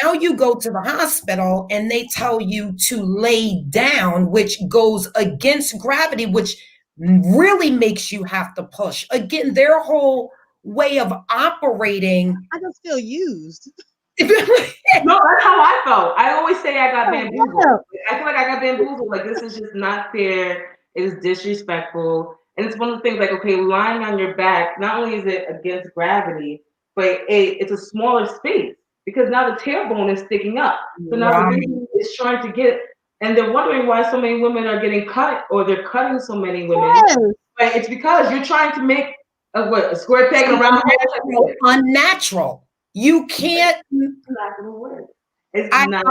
Now you go to the hospital and they tell you to lay down, which goes against gravity, which really makes you have to push. Again, their whole way of operating. I just feel used. No, that's how I felt. I always say I got bamboozled. Yeah. I feel like I got bamboozled. Like, this is just not fair. It is disrespectful. And it's one of the things like, okay, lying on your back, not only is it against gravity, but it's a smaller space because now the tailbone is sticking up. So now the baby is trying to get, and they're wondering why so many women are getting cut, or they're cutting so many women. Yes. But it's because you're trying to make a square peg in a round hole. Unnatural. You can't. It's not gonna work. It's I not.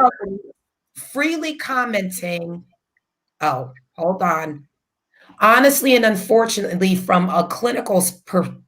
freely commenting. Oh, hold on. Honestly and unfortunately, from a clinical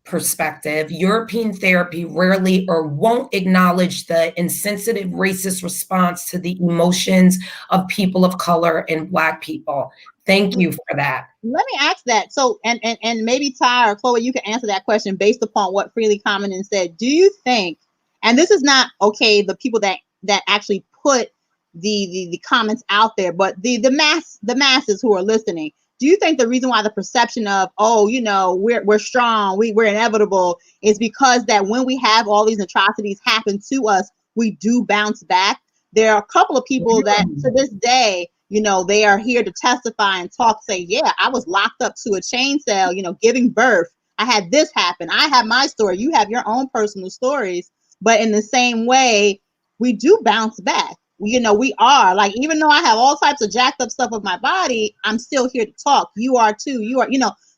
perspective, European therapy rarely or won't acknowledge the insensitive racist response to the emotions of people of color and Black people. Thank you for that. Let me ask that. So, and maybe Ty or Chloe, you can answer that question based upon what Freely commented and said. Do you think, and this is not okay, the people that actually put the comments out there, but the masses who are listening. Do you think the reason why the perception of, oh, we're strong, we're inevitable, is because that when we have all these atrocities happen to us, we do bounce back? There are a couple of people that to this day, they are here to testify and talk, say, yeah, I was locked up to a chain cell, giving birth. I had this happen. I have my story. You have your own personal stories. But in the same way, we do bounce back. We are like, even though I have all types of jacked up stuff with my body, I'm still here to talk. You are too. You are,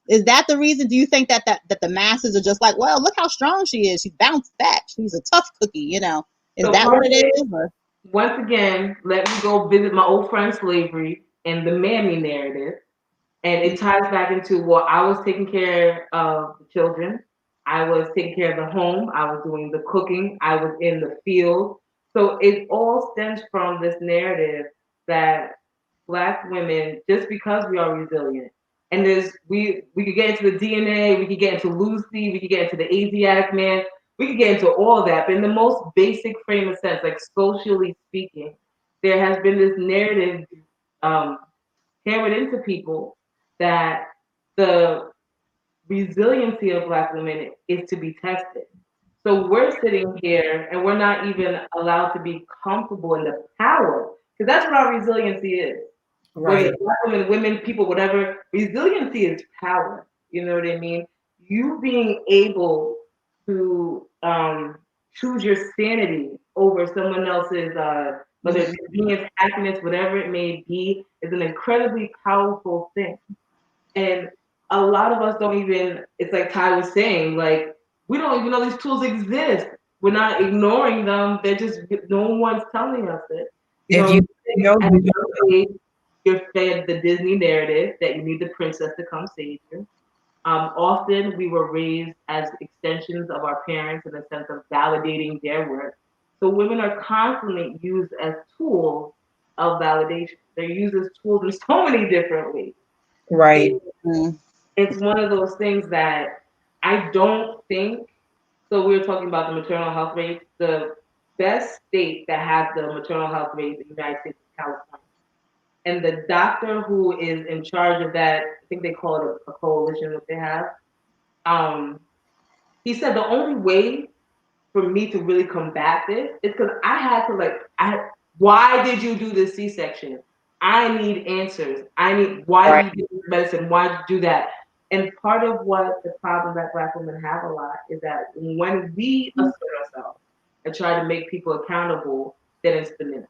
is that the reason? Do you think that the masses are just like, well, look how strong she is. She bounced back. She's a tough cookie, Is So that what it is? Or? Once again, let me go visit my old friend slavery and the mammy narrative. And it ties back into, well, I was taking care of the children. I was taking care of the home. I was doing the cooking. I was in the field. So it all stems from this narrative that Black women, just because we are resilient, and we could get into the DNA, we could get into Lucy, we could get into the Asiatic man, we could get into all that, but in the most basic frame of sense, like socially speaking, there has been this narrative hammered into people that the resiliency of Black women is to be tested. So we're sitting here and we're not even allowed to be comfortable in the power, because that's what our resiliency is. Right. Whether Black women, people, whatever, resiliency is power. You know what I mean? You being able to choose your sanity over someone else's, whether it's convenience, happiness, whatever it may be, is an incredibly powerful thing. And a lot of us don't even, it's like Ty was saying, like, we don't even know these tools exist. We're not ignoring them. They're just, no one's telling us it. If you know, at a young age, you're fed the Disney narrative that you need the princess to come save you. Often we were raised as extensions of our parents in the sense of validating their work. So women are constantly used as tools of validation. They're used as tools in so many different ways. right. It's one of those things that I don't think. So we were talking about the maternal health rate. The best state that has the maternal health rate in the United States is California. And the doctor who is in charge of that, I think they call it a coalition that they have. He said the only way for me to really combat this is because I had to why did you do this C-section? I need answers. Why do you do this medicine? Why did you do that? And part of what the problem that Black women have a lot is that when we assert ourselves and try to make people accountable, then it's diminished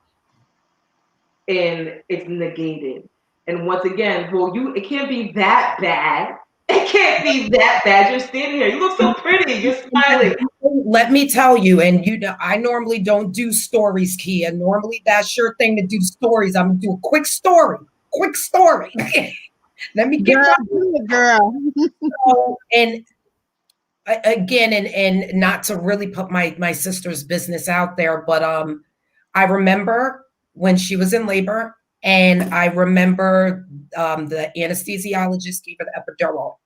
and it's negated. And once again, it can't be that bad. It can't be that bad. You're standing here. You look so pretty. You're smiling. Let me tell you, and I normally don't do stories, Kia. Normally that's your thing to do stories. I'm gonna do a quick story. Quick story. Let me get girl. So, and again, and not to really put my sister's business out there, but I remember when she was in labor, and I remember the anesthesiologist gave her the epidural.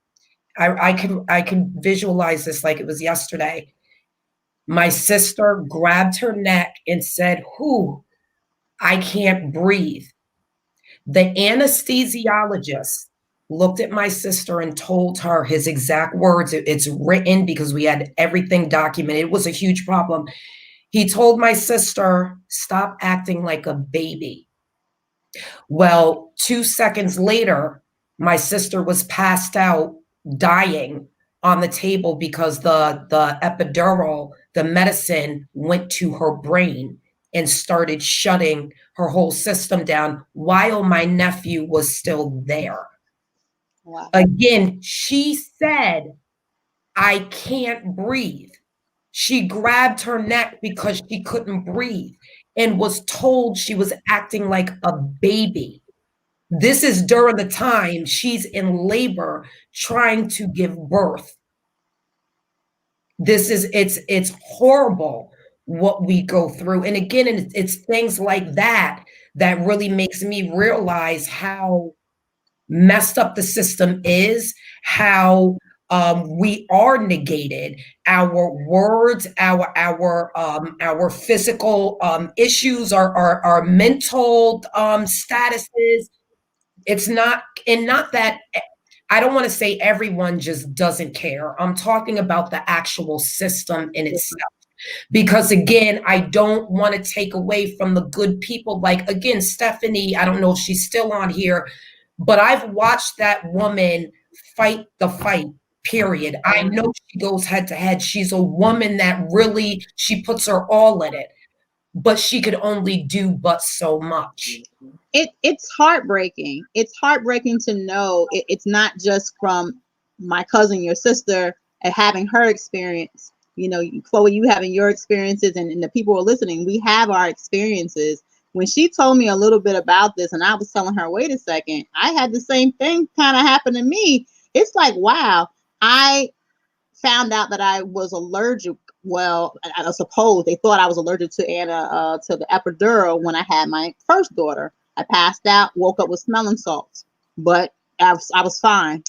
I can visualize this like it was yesterday. My sister grabbed her neck and said, "Who? I can't breathe." The anesthesiologist looked at my sister and told her his exact words. It's written because we had everything documented. It was a huge problem. He told my sister, "Stop acting like a baby." Well, 2 seconds later, my sister was passed out, dying on the table because the epidural, the medicine went to her brain and started shutting her whole system down while my nephew was still there. Wow. Again, she said, I can't breathe. She grabbed her neck because she couldn't breathe and was told she was acting like a baby. This is during the time she's in labor trying to give birth. It's horrible what we go through. And again, it's things like that that really makes me realize how messed up the system is, how we are negated, our words, our physical issues, our mental statuses. It's not, and not that, I don't want to say everyone just doesn't care. I'm talking about the actual system in itself. Because again, I don't want to take away from the good people. Like, again, Stephanie, I don't know if she's still on here, but I've watched that woman fight the fight, period. I know she goes head to head. She's a woman that really, she puts her all in it, but she could only do but so much. It's heartbreaking. It's heartbreaking to know it's not just from my cousin, your sister, and having her experience. You know, Chloe, you having your experiences, and the people who are listening, we have our experiences. When she told me a little bit about this, and I was telling her, wait a second, I had the same thing kind of happen to me. It's like, wow, I found out that I was allergic. Well, I suppose they thought I was allergic to to the epidural when I had my first daughter. I passed out, woke up with smelling salts, but I was fine.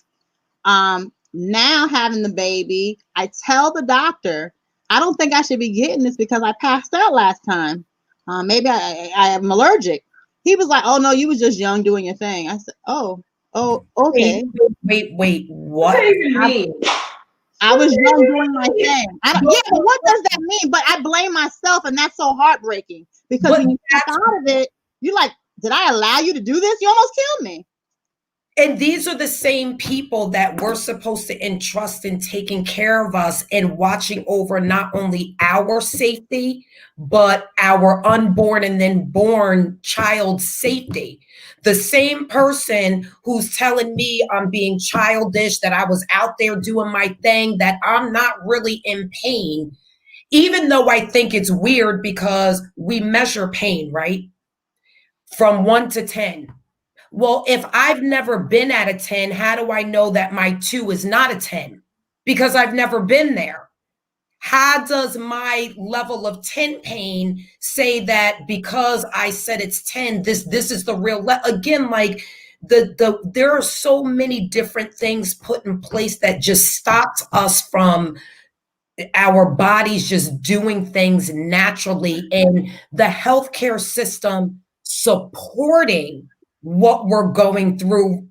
Now having the baby, I tell the doctor, I don't think I should be getting this because I passed out last time. Maybe I am allergic. He was like, oh no, you was just young doing your thing. I said, oh, okay. Wait, what? What does that even mean? I was young doing my thing. Yeah, but what does that mean? But I blame myself, and that's so heartbreaking because when you step out of it, you're like, did I allow you to do this? You almost killed me. And these are the same people that we're supposed to entrust in taking care of us and watching over not only our safety, but our unborn and then born child's safety. The same person who's telling me I'm being childish, that I was out there doing my thing, that I'm not really in pain, even though I think it's weird because we measure pain, right? From 1 to 10. Well, if I've never been at a 10, how do I know that my 2 is not a 10? Because I've never been there. How does my level of 10 pain say that because I said it's 10, this is the real again, like there are so many different things put in place that just stops us from our bodies just doing things naturally, and the healthcare system supporting what we're going through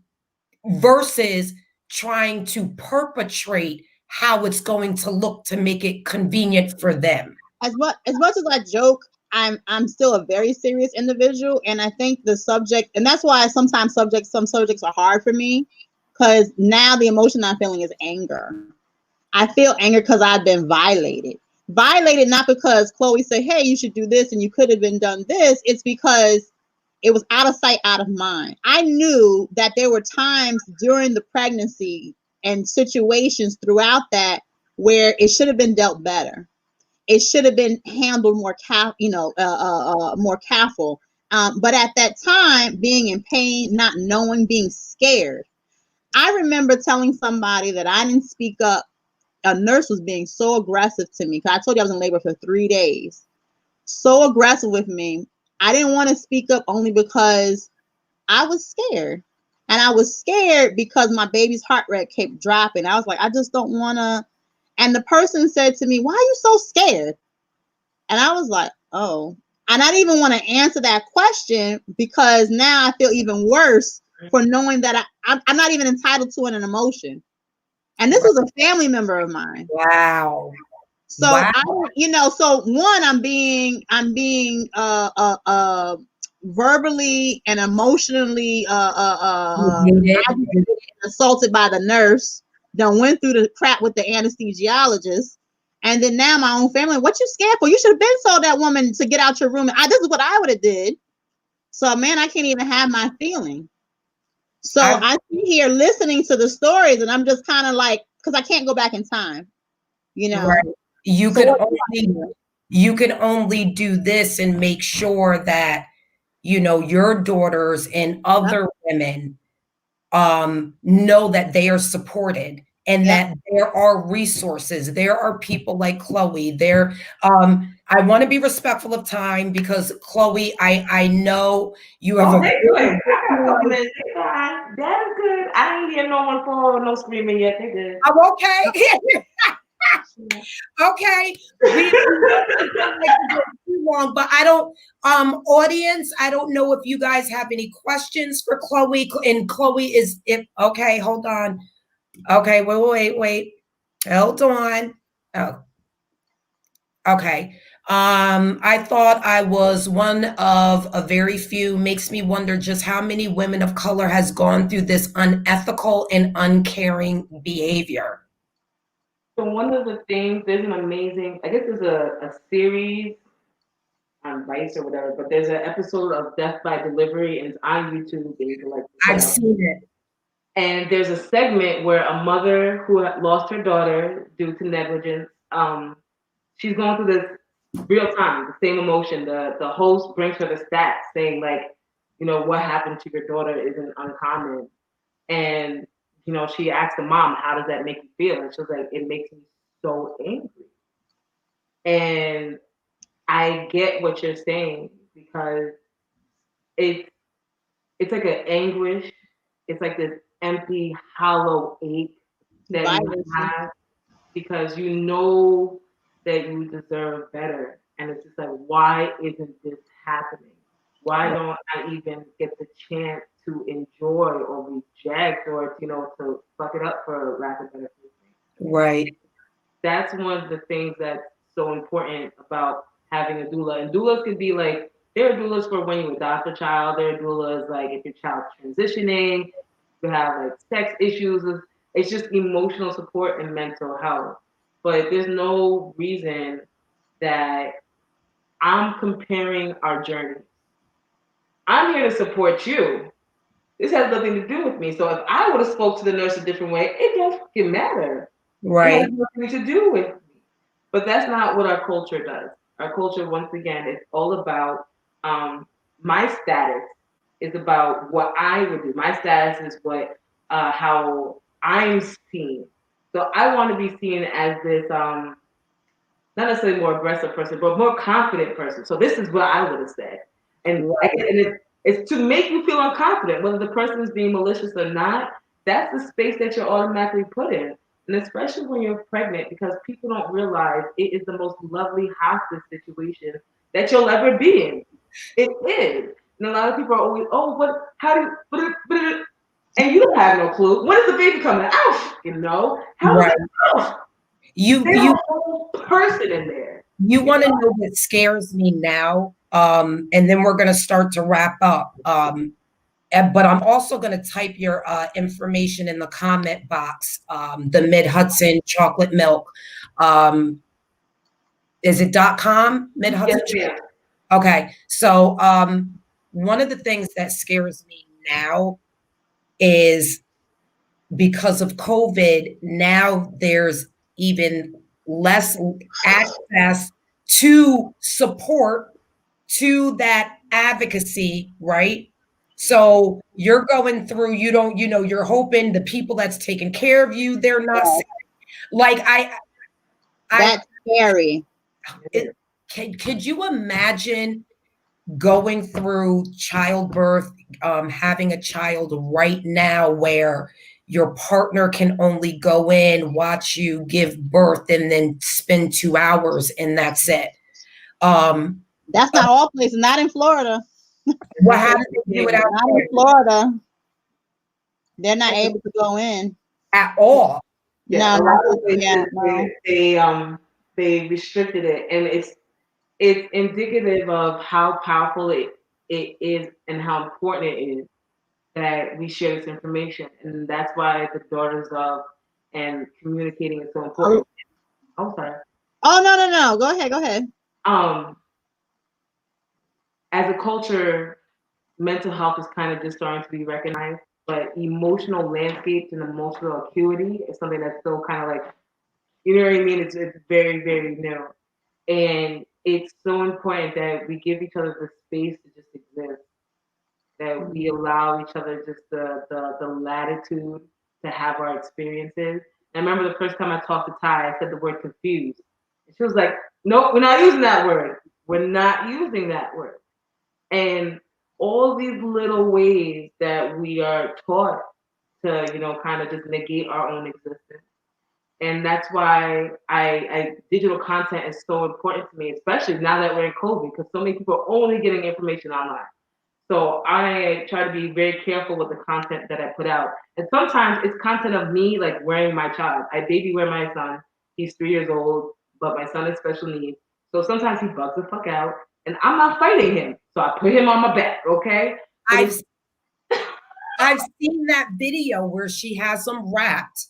versus trying to perpetrate how it's going to look to make it convenient for them. As much as I joke, I'm still a very serious individual, and I think the subject, and that's why sometimes some subjects are hard for me, because now the emotion I'm feeling is anger. I feel anger because I've been violated. Violated not because Chloe said, hey, you should do this and you could have been done this. It's because it was out of sight, out of mind. I knew that there were times during the pregnancy and situations throughout that where it should have been dealt better. It should have been handled more more careful. But at that time, being in pain, not knowing, being scared. I remember telling somebody that I didn't speak up. A nurse was being so aggressive to me because I told you I was in labor for 3 days. So aggressive with me. I didn't want to speak up only because I was scared. And I was scared because my baby's heart rate kept dropping. I was like, I just don't want to. And the person said to me, why are you so scared? And I was like, oh. And I didn't even want to answer that question because now I feel even worse for knowing that I'm not even entitled to an emotion. And this was a family member of mine. Wow. So wow. So one, I'm being verbally and emotionally assaulted by the nurse. Done went through the crap with the anesthesiologist, and then now my own family. What you scared for? You should have been told that woman to get out your room. This is what I would have did. So man, I can't even have my feeling. So I sit here listening to the stories, and I'm just kind of like, because I can't go back in time, you know. Right. You So could what only you can only do this and make sure that your daughters and other women know that they are supported and Yep. that there are resources. There are people like Chloe. I want to be respectful of time because Chloe, I know you have Oh, a they good. very I got a couple minutes. They fine. That is good. I ain't hear no one fall or no screaming yet. They good. I'm okay. Okay. We don't like to go too long, but I don't audience, I don't know if you guys have any questions for Chloe. And Chloe is if okay, hold on. Okay, wait. Hold on. Oh, okay. I thought I was one of a very few. Makes me wonder just how many women of color has gone through this unethical and uncaring behavior. So one of the things, there's an amazing, I guess there's a series on Vice or whatever, but there's an episode of Death by Delivery and it's on YouTube. And you can like look it I've up. seen it. And there's a segment where a mother who had lost her daughter due to negligence, she's going through this real time, the same emotion. The host brings her the stats saying like, what happened to your daughter isn't uncommon. And she asked the mom, how does that make you feel? And she was like, it makes me so angry. And I get what you're saying because it's it's like an anguish. It's like this empty, hollow ache that you Violation. have because you know that you deserve better. And it's just like, why isn't this happening? Why don't I even get the chance to enjoy or reject or, to fuck it up for lack of better phrasing? Right. That's one of the things that's so important about having a doula. And doulas can be like, there are doulas for when you adopt a child. There are doulas like if your child's transitioning, you have like sex issues. It's just emotional support and mental health. But there's no reason that I'm comparing our journeys. I'm here to support you. This has nothing to do with me. So if I would have spoke to the nurse a different way, it don't fucking matter. It has Right. nothing to do with me. But that's not what our culture does. Our culture, once again, is all about my status is about what I would do. My status is what how I'm seen. So I want to be seen as this not necessarily more aggressive person, but more confident person. So this is what I would have said. And Right. again, it's to make you feel unconfident, whether the person is being malicious or not. That's the space that you're automatically put in. And especially when you're pregnant, because people don't realize it is the most lovely hospice situation that you'll ever be in. It is. And a lot of people are always, oh, how do you, and you don't have no clue. When is the baby coming out? How is Right. it out? You There's you a whole person in there. you want to know what scares me now? And then we're gonna start to wrap up. But I'm also going to type your information in the comment box. The Mid Hudson chocolate milk. Is it .com? Mid Hudson. Yes, ma'am. Okay. So one of the things that scares me now is because of COVID, now there's even less access to support, to that advocacy, right? So you're going through, you're hoping the people that's taking care of you, they're not sick. Like That's scary. could you imagine going through childbirth, having a child right now where your partner can only go in, watch you give birth, and then spend 2 hours and that's it. That's not all places. Not in Florida. What happens if you do it out Not in Florida. They're not able to go in at all? Yeah, No, a lot of yeah, places no. they restricted it, and it's indicative of how powerful it is and how important it is that we share this information, and that's why the daughters of and communicating is so important. Oh, sorry. Oh, no. Go ahead. Um, as a culture, mental health is kind of just starting to be recognized. but emotional landscapes and emotional acuity is something that's still kind of like, you know what I mean? It's very, very new. And it's so important that we give each other the space to just exist, that we allow each other just the latitude to have our experiences. And I remember the first time I talked to Ty, I said the word confused. And she was like, nope, we're not using that word. We're not using that word. And all these little ways that we are taught to, kind of just negate our own existence. And that's why digital content is so important to me, especially now that we're in COVID, because so many people are only getting information online. So I try to be very careful with the content that I put out. And sometimes it's content of me like wearing my child. I baby wear my son. He's 3 years old, but my son is special needs. So sometimes he bugs the fuck out, and I'm not fighting him. So I put him on my back, okay? But I've seen that video where she has him wrapped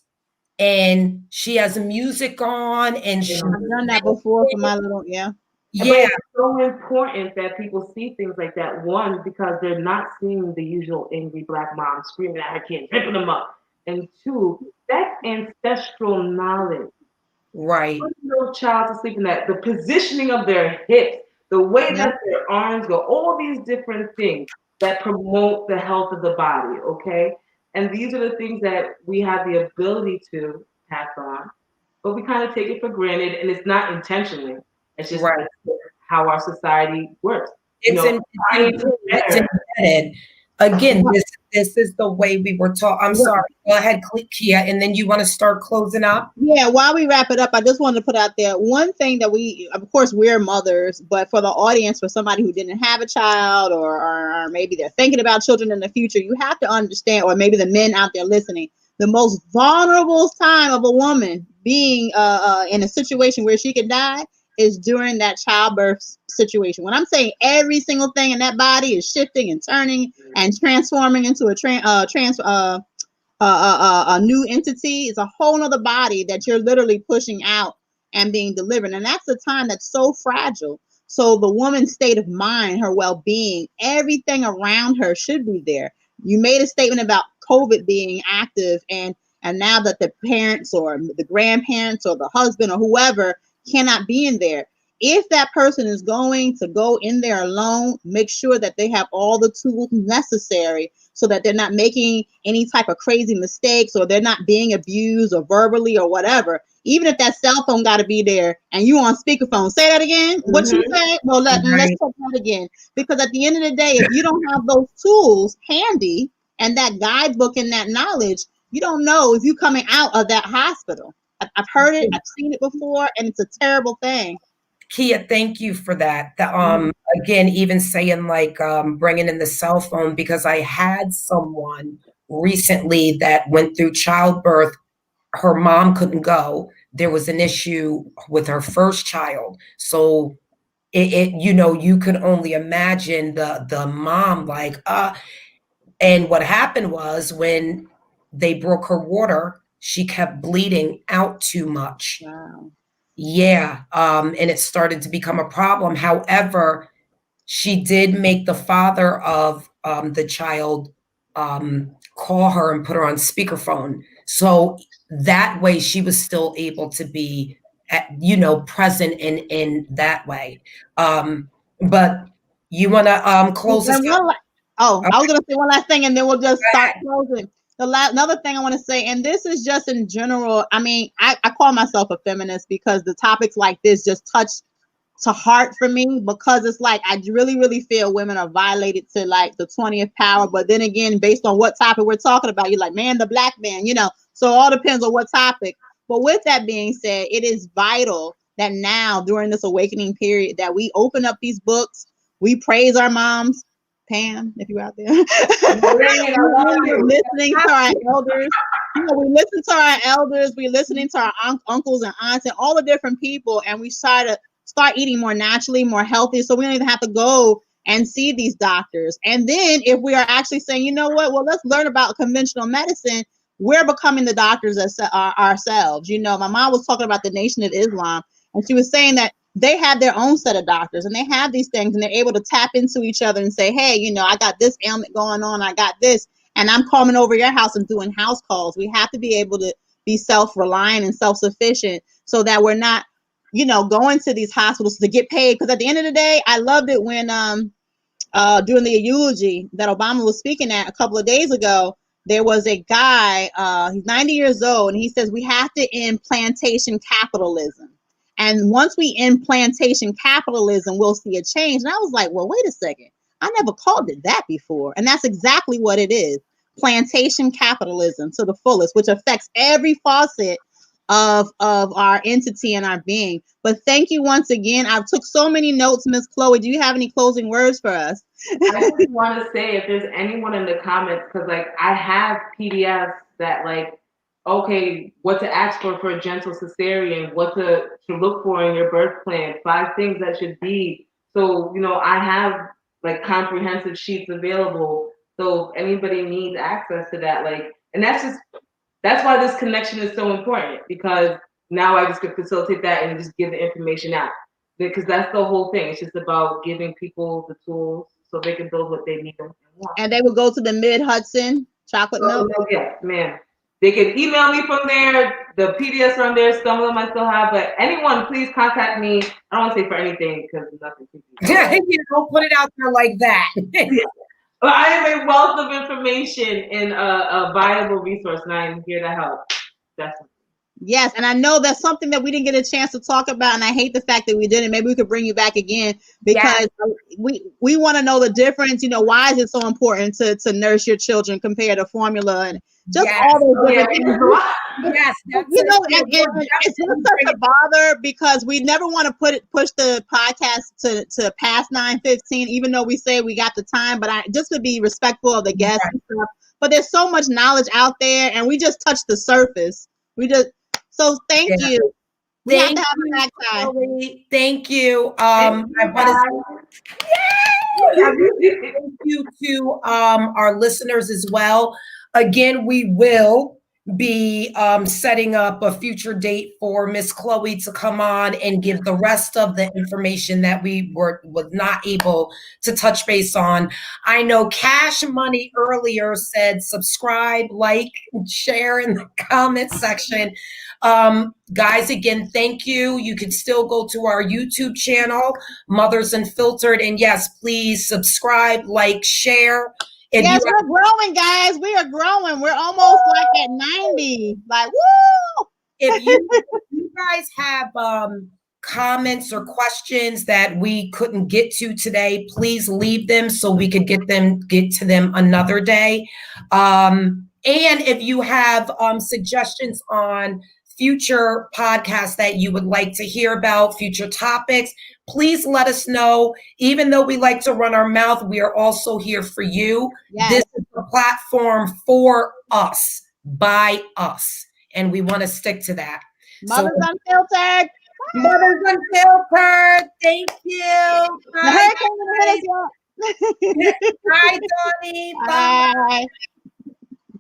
and she has music on and she, I've done that before for my little, yeah. But it's so important that people see things like that. One, because they're not seeing the usual angry black mom screaming at her kids, ripping them up. And two, that's ancestral knowledge. Right. Putting little child to sleep in that, the positioning of their hips, the way that their arms go, all these different things that promote the health of the body, okay? And these are the things that we have the ability to pass on, but we kind of take it for granted, and it's not intentionally. It's just right. how our society works. It's embedded. Again, this is the way we were taught. I'm sorry. Go ahead, Kia, and then you want to start closing up? Yeah, while we wrap it up, I just wanted to put out there one thing that we, of course, we're mothers, but for the audience, for somebody who didn't have a child or maybe they're thinking about children in the future, you have to understand, or maybe the men out there listening, the most vulnerable time of a woman being in a situation where she could die is during that childbirth situation. When I'm saying every single thing in that body is shifting and turning and transforming into a new entity, is a whole nother body that you're literally pushing out and being delivered. And that's the time that's so fragile. So the woman's state of mind, her well-being, everything around her should be there. You made a statement about COVID being active, and now that the parents or the grandparents or the husband or whoever cannot be in there. If that person is going to go in there alone, make sure that they have all the tools necessary so that they're not making any type of crazy mistakes, or they're not being abused or verbally or whatever. Even if that cell phone got to be there and you on speakerphone, say that again. What you said? Well, let's check that again. Because at the end of the day, if you don't have those tools handy and that guidebook and that knowledge, you don't know if you're coming out of that hospital. I've heard it, I've seen it before, and it's a terrible thing. Kia, thank you for that. Again, even saying like bringing in the cell phone, because I had someone recently that went through childbirth. Her mom couldn't go. There was an issue with her first child. So you could only imagine the mom like, and what happened was when they broke her water, she kept bleeding out too much. Wow. Yeah. And it started to become a problem. However, she did make the father of the child call her and put her on speakerphone. So that way she was still able to be, present in that way. But you want to close this out? Okay. I was going to say one last thing, and then we'll just start closing. Another thing I want to say, and this is just in general, I mean, I call myself a feminist because the topics like this just touch to heart for me, because it's like I really, really feel women are violated to like the 20th power. But then again, based on what topic we're talking about, you're like, man, the black man, so it all depends on what topic. But with that being said, it is vital that now during this awakening period that we open up these books, we praise our moms. Pam, if you're out there, we're listening to our elders. We listen to our elders. We're listening to our uncles and aunts and all the different people, and we try to start eating more naturally, more healthy, so we don't even have to go and see these doctors. And then if we are actually saying, you know what, well, let's learn about conventional medicine, we're becoming the doctors ourselves. My mom was talking about the Nation of Islam, and she was saying that they have their own set of doctors, and they have these things, and they're able to tap into each other and say, hey, I got this ailment going on, I got this. and I'm coming over your house and doing house calls. We have to be able to be self-reliant and self-sufficient so that we're not, going to these hospitals to get paid. Because at the end of the day, I loved it when during the eulogy that Obama was speaking at a couple of days ago, there was a guy, he's 90 years old, and he says we have to end plantation capitalism. And once we end plantation capitalism, we'll see a change. And I was like, well, wait a second. I never called it that before. And that's exactly what it is. Plantation capitalism to the fullest, which affects every facet of our entity and our being. But thank you once again. I've took so many notes, Miss Chloe. Do you have any closing words for us? I just want to say, if there's anyone in the comments, because I have PDFs that okay, what to ask for a gentle cesarean, what to look for in your birth plan, 5 things that should be. So I have comprehensive sheets available. So if anybody needs access to that, and that's why this connection is so important, because now I just can facilitate that and just give the information out, because that's the whole thing. It's just about giving people the tools so they can build what they need and want. And they will go to the Mid-Hudson chocolate milk. Yeah, man. They can email me from there. The PDFs are on there. Some of them I still have, but anyone, please contact me. I don't want to say for anything because nothing. You don't put it out there like that. Well, I am a wealth of information and a viable resource, and I am here to help. Definitely. Yes, and I know that's something that we didn't get a chance to talk about, and I hate the fact that we didn't. Maybe we could bring you back again, because we want to know the difference. Why is it so important to nurse your children compared to formula and just all those different things. Yes, it's not such a bother, because we never want to push the podcast to past 9:15, even though we say we got the time. But just to be respectful of the guests and stuff. But there's so much knowledge out there, and we just touched the surface. So thank you. We have to have a back time. Thank you. Thank you to our listeners as well. Again, we will be setting up a future date for Miss Chloe to come on and give the rest of the information that we was not able to touch base on. I know Cash Money earlier said subscribe, like, and share in the comment section. Guys, again, thank you. You can still go to our YouTube channel, Mothers Unfiltered, and yes, please subscribe, like, share. Yes, we're growing, guys. We are growing. We're almost at 90. Woo! If you guys have comments or questions that we couldn't get to today, please leave them so we could get to them another day. And if you have suggestions on future podcasts that you would like to hear about, future topics, please let us know. Even though we like to run our mouth, we are also here for you. Yes. This is a platform for us, by us, and we want to stick to that. Mothers Unfiltered. Mothers Unfiltered. Thank you. Bye, Bye, Donnie. Bye. Bye.